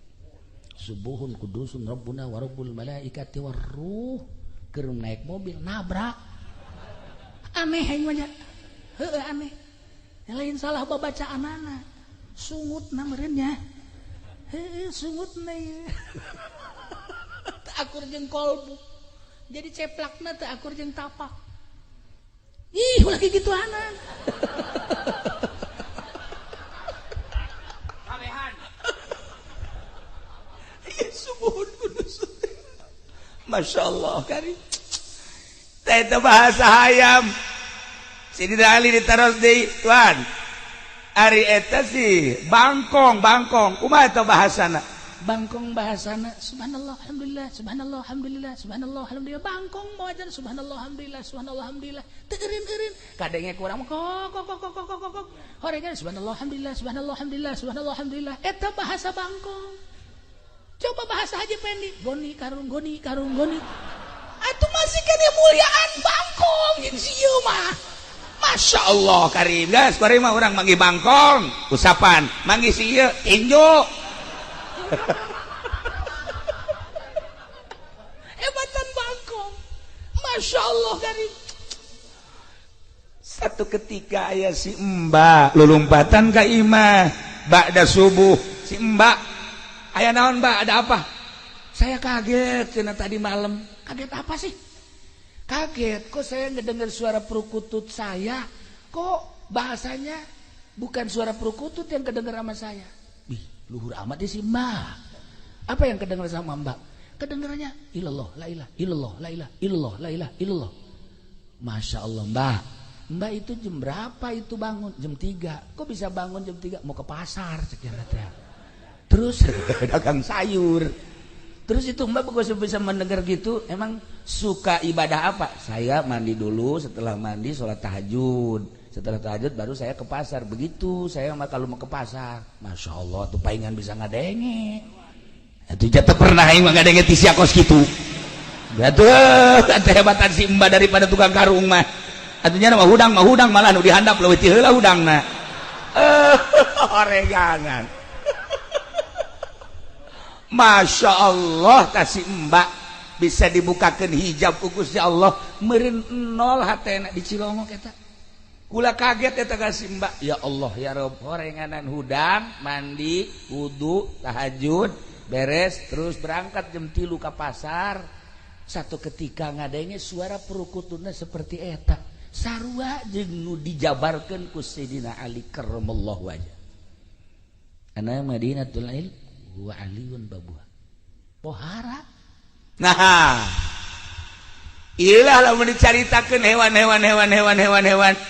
Subuhun kudusun rabbuna wa rabbul malaikati war ruh. Keur naik mobil nabrak. Aneh aing mah nya. Heueuh aneh. Lain salah babacaanana. Sungutna meureun nya. Heueuh sungutna ieu. Teu akur jeung kolbu. Jadi ceplakna teu akur jeung tapak. Ih, ulah kigituanan. Kawehan. Ieu subuhun kudus. Masya Allah karim. Itu bahasa hayam. Sidina Ali ditaros deui tuan. Ari eta sih bangkong. Kumaha eta bahasana? Bangkong bahasana subhanallah alhamdulillah subhanallah alhamdulillah subhanallah alhamdulillah. Bangkong moajan subhanallah alhamdulillah subhanallah alhamdulillah. Teu eureun-eureun. Kadenge kurang kok. Horegan subhanallah alhamdulillah subhanallah alhamdulillah subhanallah alhamdulillah. Eta bahasa bangkong. Coba bahasa Haji Pendi, goni karung. Atuh masih kene muliaan bangkong jeung sieu mah. Masya Allah karim. Gas bari mah urang manggi bangkong, usapan. Manggi sieu tinju. Hebatan bangkong. Masya Allah karim. Satu ketika aya si Mbak lulumpatan ka imah ba'da subuh. Si Mbak aya naon Mbak, ada apa? Saya kaget cenah tadi malam. Kaget apa sih? Kaget, kok saya ngedengar suara perkutut saya. Kok bahasanya bukan suara perkutut yang kedengar sama saya. Ih, luhur amat sih Mbak. Apa yang kedengar sama Mbak? Kedengarannya ilallah, la ilaha illallah, la ilaha illallah, la ilaha illallah. Masya Allah Mbak. Mbak itu jam berapa itu bangun? Jam 3. Kok bisa bangun jam 3? Mau ke pasar sekian teh. Terus dagang sayur. Terus itu Mbak bisa mendengar gitu. Emang suka ibadah apa? Saya mandi dulu, setelah mandi sholat tahajud. Setelah tahajud baru saya ke pasar. Begitu saya kalau mau ke pasar. Masya Allah tuh palingan bisa ngadenge. Itu jatuh pernah yang ngadenge tisia kos gitu. Betul, kata hebatan si Mbak daripada tukang karung mah. Artinya mah hudang malah nu dihandap leuwih ti heula hudangna. Oregangan. Masya Allah kasih Mbak bisa dibukakan hijab ukusnya Allah meureun nol hatena di Cilongok eta. Kula kaget eta kasih Mbak. Ya Allah ya Rabb, horenganan hudang, mandi, wudu, tahajud, beres terus berangkat jam 3 ka pasar. satu ketika ngadenge suara perukutuna seperti eta sarua jeung nu dijabarkeun ku Sayyidina Ali karramallahu wajah. Ana Madinatul Ilm wa Aliun babuha. Pohara. Nah. Iyalah lamun dicaritakeun hewan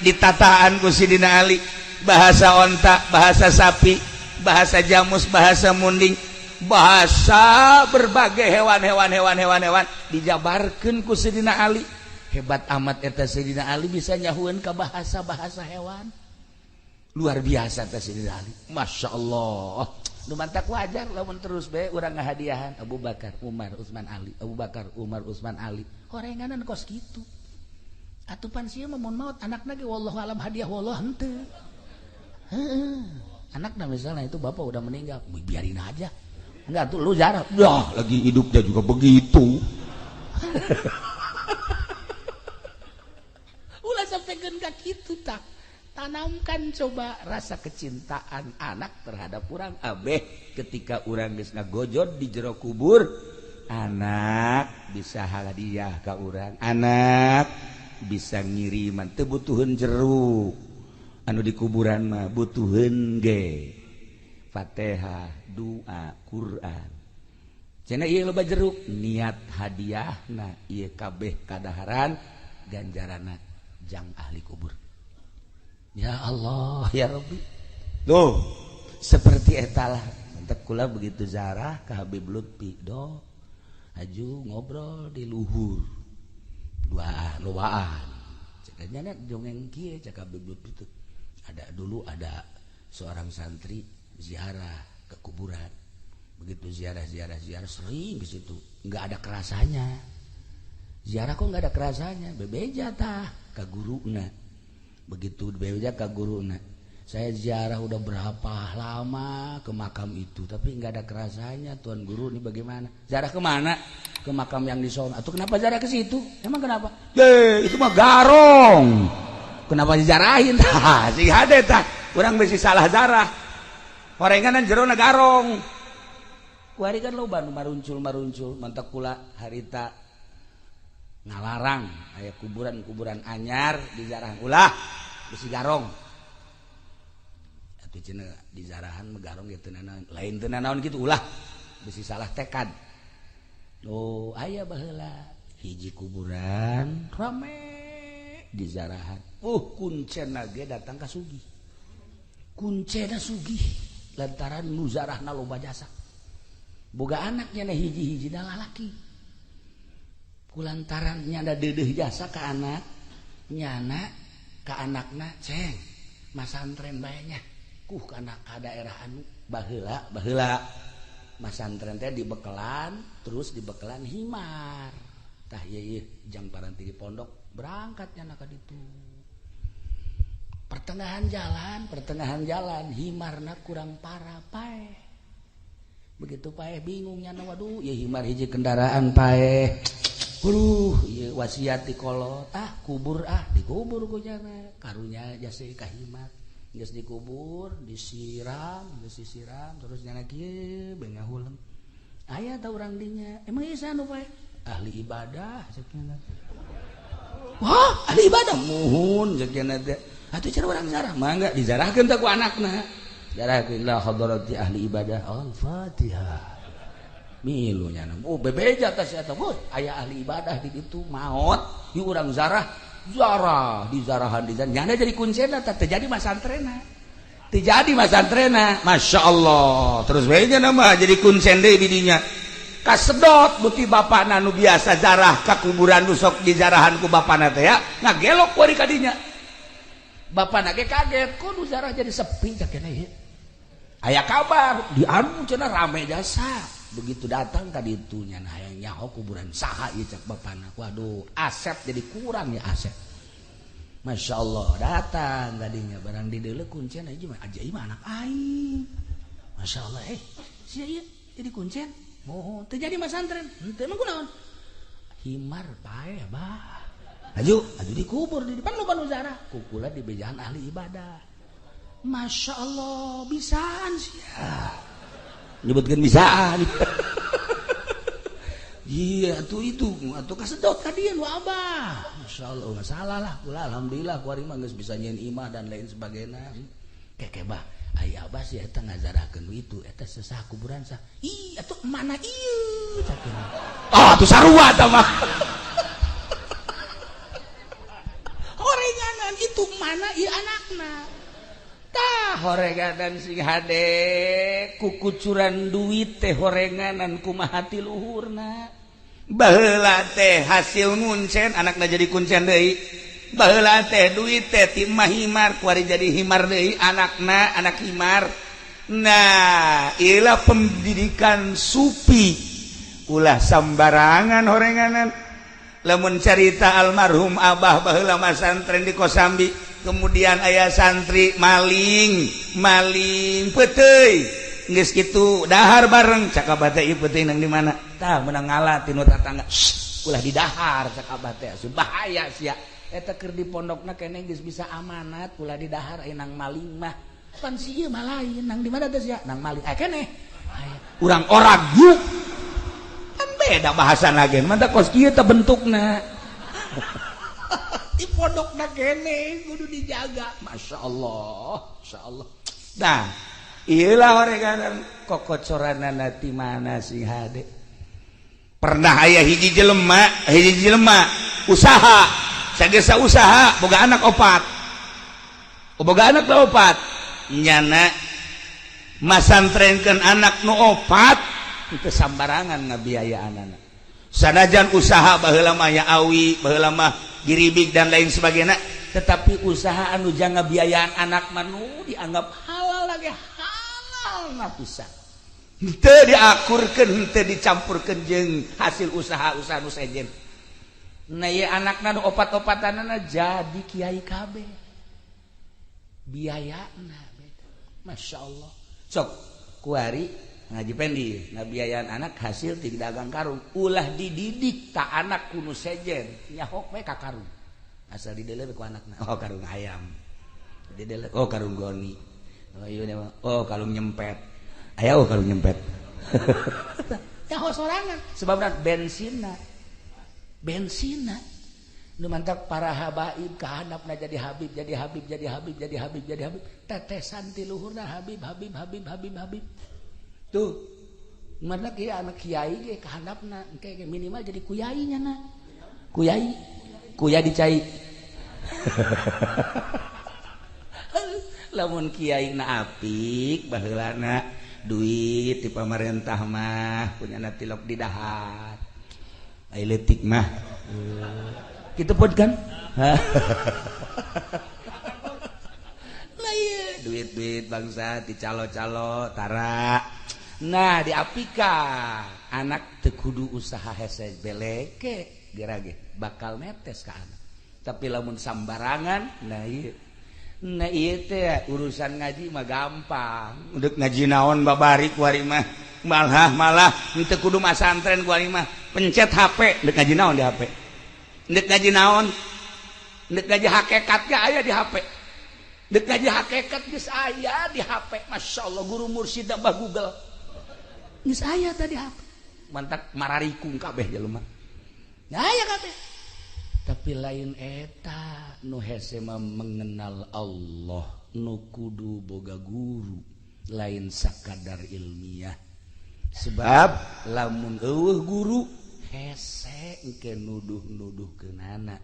ditataan ku Sayyidina Ali. Bahasa onta, bahasa sapi, bahasa jamus, bahasa munding, bahasa berbagai hewan dijabarkeun ku Sayyidina Ali. Hebat amat eta Sayyidina Ali bisa nyahueun ka bahasa-bahasa hewan. Luar biasa eta Sayyidina Ali. Masya Allah. Nu mantak wajar lamun terus bae urang ngahadiahan Abu Bakar, Umar, Utsman, Ali. Abu Bakar, Umar, Utsman, Ali. Horenganan kos kitu. Atupan sieu mun maot anakna ge wallahu alam hadiah wallah henteu. Anakna misalnya itu bapak udah meninggal, biarin aja. Enggak tuh lu jarang. Dah, lagi hidupnya juga begitu. Ulah sampaikeun ka kitu tak. Tanamkan coba rasa kecintaan anak terhadap urang. Abeh ketika urang geus ngagojod di jero kubur, anak bisa hadiah ka urang. Anak bisa ngiriman teu butuheun jeruk. Anu di kuburan mah butuheun ge Fatihah, doa, Quran. Cenah ieu loba jeruk, niat hadiahna ieu kabeh kadaharan ganjaranna jang ahli kubur. Ya Allah, ya Rabbi. Tuh, seperti etalah. Mantap kula begitu zarah ka Habib Lutfi, do. Aju ngobrol di luhur. Duaan. Cekanya jongeng kieu cak Habib Lutfi itu. Dulu ada seorang santri ziarah ke kuburan. Begitu ziarah sering di situ. Enggak ada kerasanya. Ziarah kok enggak ada kerasanya? Bebeja tah ka guruna. Begitu bebeja ka guruna. Saya ziarah udah berapa lama ke makam itu, tapi enggak ada kerasanya. Tuan guru ini bagaimana? Ziarah kemana? Ke makam yang di sono. Atau kenapa ziarah ke situ? Emang kenapa? Itu mah garong. Kenapa dijarahin? Tah, si hade tah. Urang bisi salah zarah. Horenganan jerona garong. Kuari kan loba nu maruncul. Mantak kula harita ngalarang aya kuburan anyar dijarahan ulah bisi garong. Atuh cenah dijarahan mah garong ge teu naon. Lain teu naon kitu ulah bisi salah tekad. Oh, aya baheula hiji kuburan rame dijarahan. Kuncena ge datang ka sugih. Kuncena sugih lantaran nu zarahna loba jasa. Boga anaknya na hiji-hiji da lalaki. Kulantaran nyanda deudeuh jasa ka anak, nyana ka anakna ceng masantren bae nya. Kana ka daerah anu baheula masantren teh dibekelan, terus dibekelan himar. Tah ieu jang paranti di pondok berangkat nyana ka ditu. Pertengahan jalan himarna kurang parah paeh. Begitu paeh bingung nyana, waduh ya himar hiji kendaraan paeh. Ieu wasiat di kolot, kubur dikubur ku jana. Karunya jasa ka himar. Geus dikubur, disiram terus nyana kieu beung ngahuleum. Aya ta urang dinya. Emang ieu sanu paeh? Ahli ibadah sakieu. Wah, ahli ibadah muhun sakieu teh. Atuh cara urang zarah mangga dizarahkeun teh ku anakna. Zarahkeun la hadrati ahli ibadah al-Fatihah. Milu nya bebeja teh eta aya ahli ibadah di ditu maot ieu urang zarah dizarahan nyana jadi kuncena teh terjadi masantrena Masya Allah terus bae nya mah jadi kuncen deui di dinya kasedot beuti bapana nu biasa zarah ka kuburan nu sok dizarahan ku bapana teh ya ngagelok kuari ka dinya bapana ge kaget kok nu zarah jadi sepi cak keneh aya kabar di anu cenah rame jasa. Begitu datang ka ditu nya hayang nyaho kuburan saha ieu cak bapana. Waduh, asep jadi kurang ya asep. Masya Allah datang gadinya barang di deuleu kuncen aja mah ajaib anak aing. Masya Allah sia ieu jadi kuncen. Oh, teu jadi masantren. Henteu emang kunaon? Himar bae bah. Aju dikubur di depan loba nu zarah. Kukula di bejaan ahli ibadah. Masya Allah bisaan sia. Nyebutkan bisaan iya itu kasedot ka dieu nu Abah masyaallah masalah lah ulah alhamdulillah kuari mah geus bisa nyeun imah dan lain sebagainya keke bah aya Abah sih eta ngajarakeun itu eta sesah kuburan sah ih atuh mana ieu cakeun atuh sarua tah mah horenganan itu mana ieu anakna tah horenganan sing hade kukucuran duit teh horenganan kumaha ti luhurna baheula teh hasil nguncen anakna jadi kuncen deui baheula teh duit teh ti imah himar kuari jadi himar deui anakna anak himar nah ieulah pendidikan supi ulah sambarangan horenganan lamun carita almarhum Abah baheula mah santren di Kosambi kemudian aya santri maling peuteuy geus kitu dahar bareng cak Abah teh ieu peuting nang di mana tah meunang ngalah tinu tatangga ulah di dahar cak Abah teh asuh bahaya sia eta keur di pondokna keneh geus bisa amanat ulah di dahar aya nang maling mah pan si ieu mah lain nang di mana teh sia nang maling keneh urang oragu kan beda bahasana gen mah teh kos kieu teh bentukna di pondokna keneh kudu dijaga masyaallah nah iyalah horenganan kokocoranana ti mana sing hade pernah aya hiji jelema usaha sagesa usaha boga anak opat nyana masantrenkeun anak nu opat teu sambarangan ngabiayaanana sanajan usaha baheula mah ya awi baheula mah giribig dan lain sebagainya tetapi usaha anu jang ngabiayaan anak manu dianggap halal lagi pisan teu diakurkeun teu dicampurkeun jeung hasil usaha-usaha nu sejen nah ieu anakna nu opat-opatanana jadi kiai kabeh biayana beda masyaallah sok kuari ngaji pendi ngabiayaan anak hasil ti dagang karung ulah dididik ta anak kudu sejen nyahok we ka karung asal didelep ku anakna karung ayam didelep karung goni kalung nyempet aya kalung nyempet tah sorangan sebabna bensina nu mantap para habaib kahandapna jadi habib tetesan ti luhurna habib tuh mana kieu anak kiai ge kahandapna engke minimal jadi kuyai nya kuya dicai lamun kiai na apik baheulana duit di pamarentah mah punyana tilok di dahar ai leutik mah kitu pod kan lah ieu duit bangsa ti calo-calo tara nah diapika anak teu kudu usaha hese beleke gerage bakal netes ka anak tapi lamun sambarangan nah ieu teh urusan ngaji mah gampang udek ngaji naon babari kuari mah malah teu kudu masantren kuari mah pencet HP dek ngaji naon di HP dek ngaji naon dek ngaji hakikat ge aya di HP dek ngaji hakikat geus aya di HP masyaallah guru mursyid Abah Google geus aya tadi HP mantap mararikung kabeh jelema aya kabeh tapi lain eta nu hese mah mengenal Allah nu kudu boga guru lain sakadar ilmiah sebab lamun eueuh guru hese engke nuduh-nuduhkeun anak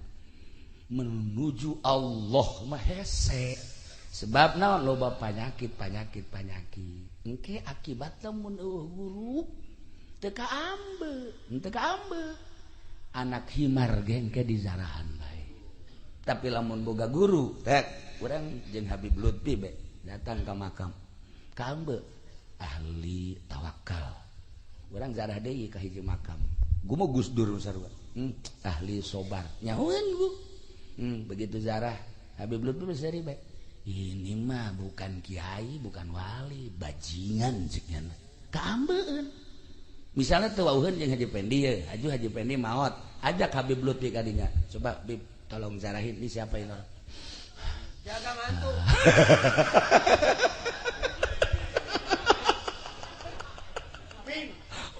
menuju Allah mah hese sebab naon loba penyakit engke akibat lamun eueuh guru teu kaambe anak himar gengke di zarahan bae tapi lamun boga guru tek urang jeung Habib Lutfi be datang ka makam kaambe ahli tawakal urang zarah deui ka hiji makam gumo Gus Dur sarua ahli sobar nyahoeun Bu begitu zarah Habib Lutfi seri bae ini mah bukan kiai bukan wali bajingan ceknya kaambeun misalnya tuh wauhan jeung Haji Pendi ya, Haji Pendi maot, ajak Habib Lutfi kadinya. Coba Bib tolong zarahin ini siapa ini orang. Jaga mantu.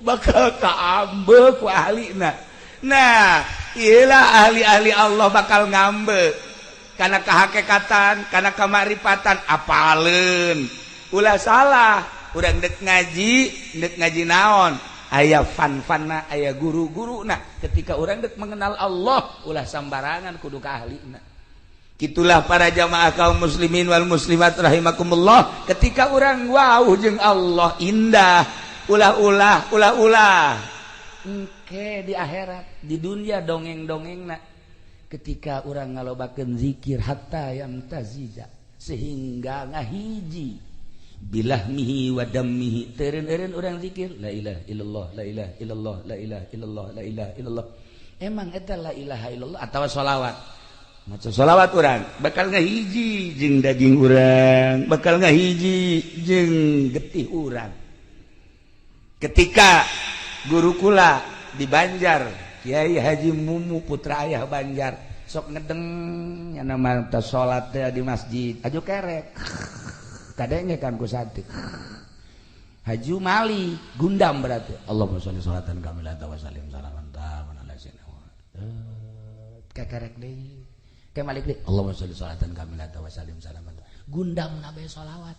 bakal kaambe ku ahlina. Nah, iyalah ahli-ahli Allah bakal ngambe karena kehakikatan, karena kemarifatan apaleun. Ulah salah, urang dek ngaji naon? Aya fan-fanna, aya guru-guruna. Ketika urang dek mengenal Allah, ulah sambarangan kudu ka ahlina. Itulah para jamaah kaum muslimin wal muslimat rahimakumullah, ketika orang wow jeung Allah indah, ulah engke di akhirat, di dunia dongeng-dongengna, ketika orang ngalobakeun zikir hatta yamtaziza, sehingga ngahiji bilahmihi wa dammihi, teureun-eureun urang zikir la ilaha illallah, la ilaha illallah, la ilaha illallah, la ilaha illallah. Emang eta la ilaha illallah atawa sholawat? Maca sholawat urang bakal ngahiji jeung daging urang, bakal ngahiji jeung getih urang. Ketika guru kula di Banjar, Kiai Haji Mumu putra ayah Banjar, sok ngedeng nya nama ta salat teh di masjid, aju kerek. Kadenge kan ku sate. Haji Mali gundam berarti. Allahumma sholli sholatan kamilatan wa sallim salaman taman ala sayyidina kekerek deui. Kayak malik deh, Allahumma sholli sholatan kamilatan wa sallim salaman. Gundamna bae sholawat.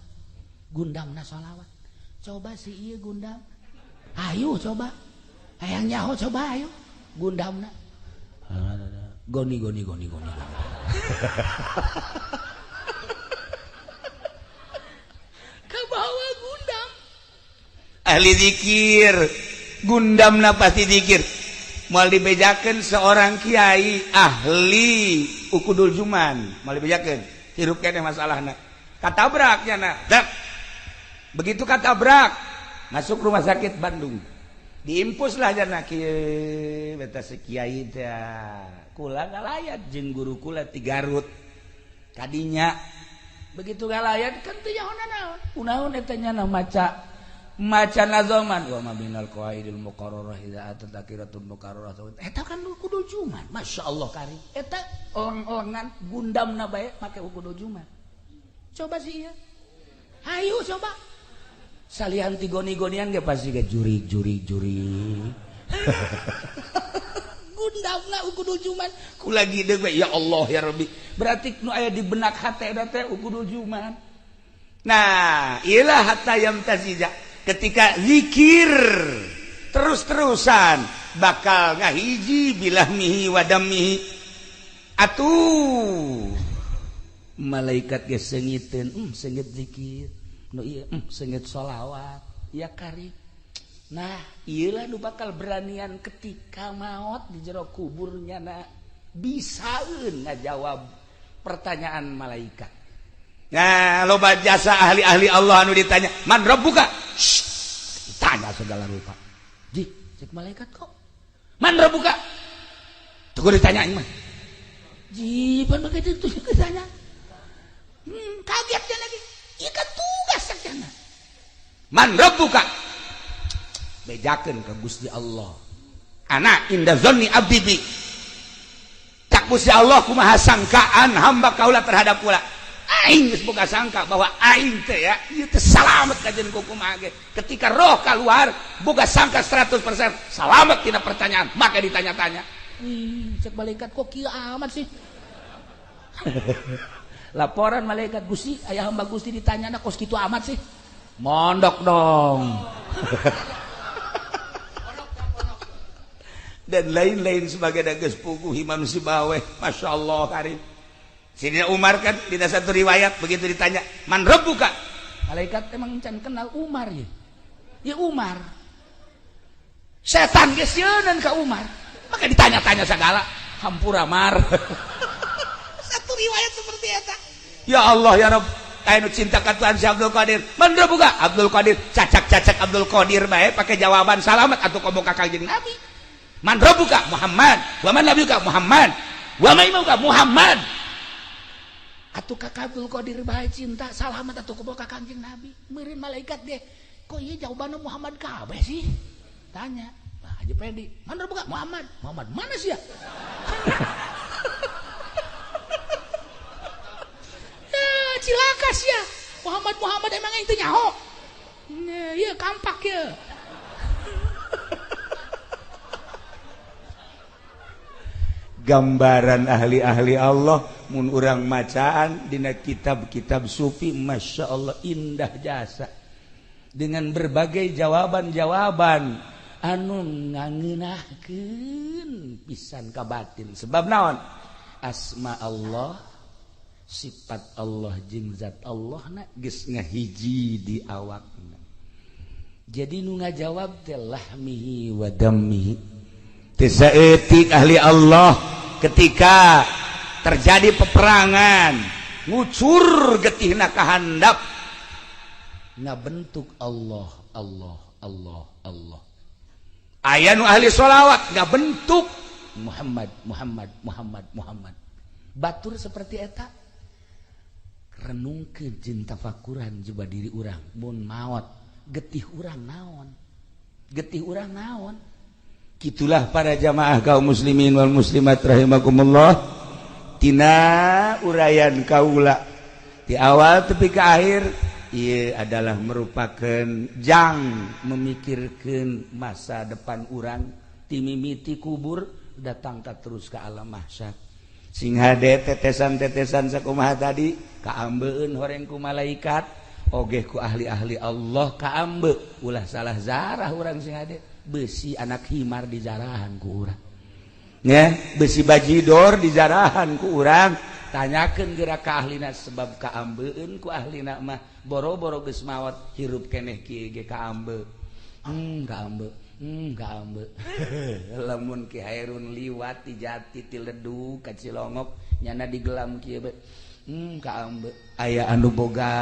Gundamna sholawat. Coba si ieu gundam. Ayo coba. Hayang nyaho coba ayo. Gundamna. Goni. Kabawa gundam. Ahli zikir. Gundamna pasti zikir. Mal dibejakeun seorang kiai ahli ukudul juman, mal dibejakeun hirup keneh masalahna katabrak nya dak begitu katabrak masuk rumah sakit Bandung diimpus lah jana kieu beta si kiai teh kula galayat jeung guru kula ti Garut kadinya begitu galayat kan teu nyaho naon eta nya maca nazaman wa mabinal qaidil muqarrarah idza atatakiratun muqarrarah eta kan kudu juman masyaallah karim eta orang-orangan gundamna bae make kudu juman coba sih ya hayu coba salian ti goni-gonian ge pasti ge juri gundamna kudu juman kula gide bae ya Allah ya Rabbi berarti nu aya di benak hate eta teh kudu juman. Nah iyalah hatta yamtaziza, ketika zikir terus-terusan bakal ngahiji bilahmihi wa dammihi. Atuh malaikat ge seungiteun seungit zikir nu ieu seungit sholawat ya kari. Nah ieulah nu bakal beranian ketika maot di jero kuburnya bisaeun ngajawab pertanyaan malaikat. Nah, loba jasa ahli-ahli Allah anu ditanya, "Man rabbuka?" Ditanya segala rupa. Ji, cek malaikat kok. "Man rabbuka?" Tuh ditanyain mah. Ji, pan begitu itu ditanya. Kaget dia lagi. Ieu kan tugas sakjana. "Man rabbuka?" Bejakeun ka Gusti Allah. Ana inda zanni abdi bi. Cak Gusti Allah kumaha sangkaan hamba kaula terhadap kula. Aing geus boga sangka bahwa aing teh ya ieu teh salamet kajen kumaha ge. Ketika roh keluar boga sangka 100% salamet tina pertanyaan, maka ditanya-tanya. Cek malaikat kok kieu amat sih. Laporan malaikat Gusti, aya hamba Gusti ditanyana kos kitu amat sih. Mondok dong. Dan lain-lain sebagai dages puguh Imam Sibaweh, Masya Allah karim. Sidina Umar kan tidak satu riwayat begitu ditanya, "Man rabbuka?" Malaikat emang can kenal Umar ya. Ya Umar. Setan geus sieun ka Umar. Maka ditanya-tanya segala, hampura mar. Satu riwayat seperti eta. Ya Allah ya Rabb, anu cinta ka Tuhan si Abdul Qadir. Man rabbuka? Abdul Qadir, cacak-cacak Abdul Qadir bae pakai jawaban salamet atuh komo ka Kangjeng Nabi. Man rabbuka? Muhammad. Wa man nabiyuka? Muhammad. Wa ma imamuka? Muhammad. Atuh ka Abdul Qadir bae cinta salamet atuh komo ka Kangjeng Nabi. Meureun malaikat deh. Kok ieu jawabanna Muhammad kabeh sih? Tanya. Nah, Haji Pedi. Man rabbuka? Muhammad. Muhammad mana sih ya? Ya, cilakas ya. Muhammad emang itu nyaho. Nah, ieu kampak ya. gambaran ahli-ahli Allah mun urang macaan dina kitab-kitab sufi, Masya Allah indah jasa dengan berbagai jawaban-jawaban anu ngangeunahkeun pisan ka batin. Sebab naon? Asma Allah, sifat Allah jeung zat Allah na geus ngahiji di awakna. Jadi nu ngajawab teh lahmihi wa dammihi. Tisaeutik ahli Allah ketika terjadi peperangan ngucur getihna kahandap ngabentuk Allah Allah Allah Allah. Aya nu ahli sholawat ngabentuk Muhammad Muhammad Muhammad Muhammad. Batur seperti eta renungkeun jeung tafakuran coba diri urang mun maot getih urang naon, getih urang naon. Itulah para jamaah kaum muslimin wal muslimat rahimakumullah, tina urayan kaula di awal tepi ke akhir ieu adalah merupakan jang memikirkan masa depan urang ti mimiti kubur datang tak terus ke alam mahsyar. Sing hade tetesan-tetesan sakumaha tadi kaambeun horeng ku malaikat oge ku ahli-ahli Allah kaambe ulah salah zarah urang sing hade besi anak himar di jarahan ku urang ya, besi bajidor di jarahan ku urang. Tanyakeun geura ka ahlina sebab kaambeun ku ahlina mah boro-boro geus maot hirup keneh kieu ge kaambe. Kaambe kaambe lamun Ki Hairun liwat di Jati ti Ledu ka Cilongok nyana digelam kieu be kaambe. Aya anu boga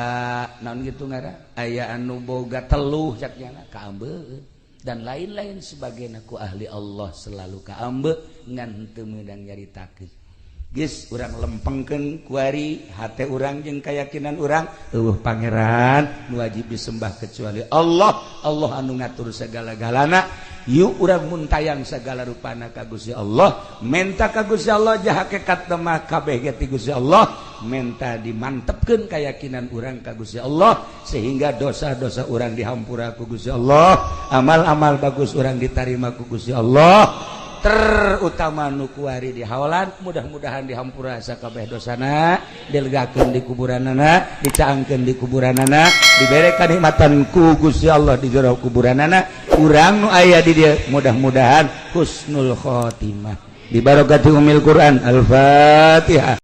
naon kitu ngaran, aya anu boga teluh cak nyana kaambeun dan lain-lain sebagainya ku ahli Allah selalu kaambe ngan teu meudang nyaritakeun. Geus urang lempengkeun kuari hate urang jeung kayakinan urang eueuh pangeran nu wajib disembah kecuali Allah. Allah anu ngatur sagala-galana. Yuk urang mun tayang sagala rupana ka Gusti Allah, menta ka Gusti Allah jah hakikat mah kabeh ge ti Gusti Allah, menta dimantepkeun keyakinan urang ka Gusti Allah sehingga dosa-dosa urang dihampura ku Gusti Allah, amal-amal bagus urang ditarima ku Gusti Allah, terutama nu kuari di hawalan mudah-mudahan dihampura sakabeh dosana, dilegakeun di kuburanana, dicaangkeun di kuburanana, dibere kanikmatan ku Gusti Allah di jero kuburanana. Urang nu aya di dia mudah-mudahan husnul khotimah bi barakati umil Quran. Al-Fatihah.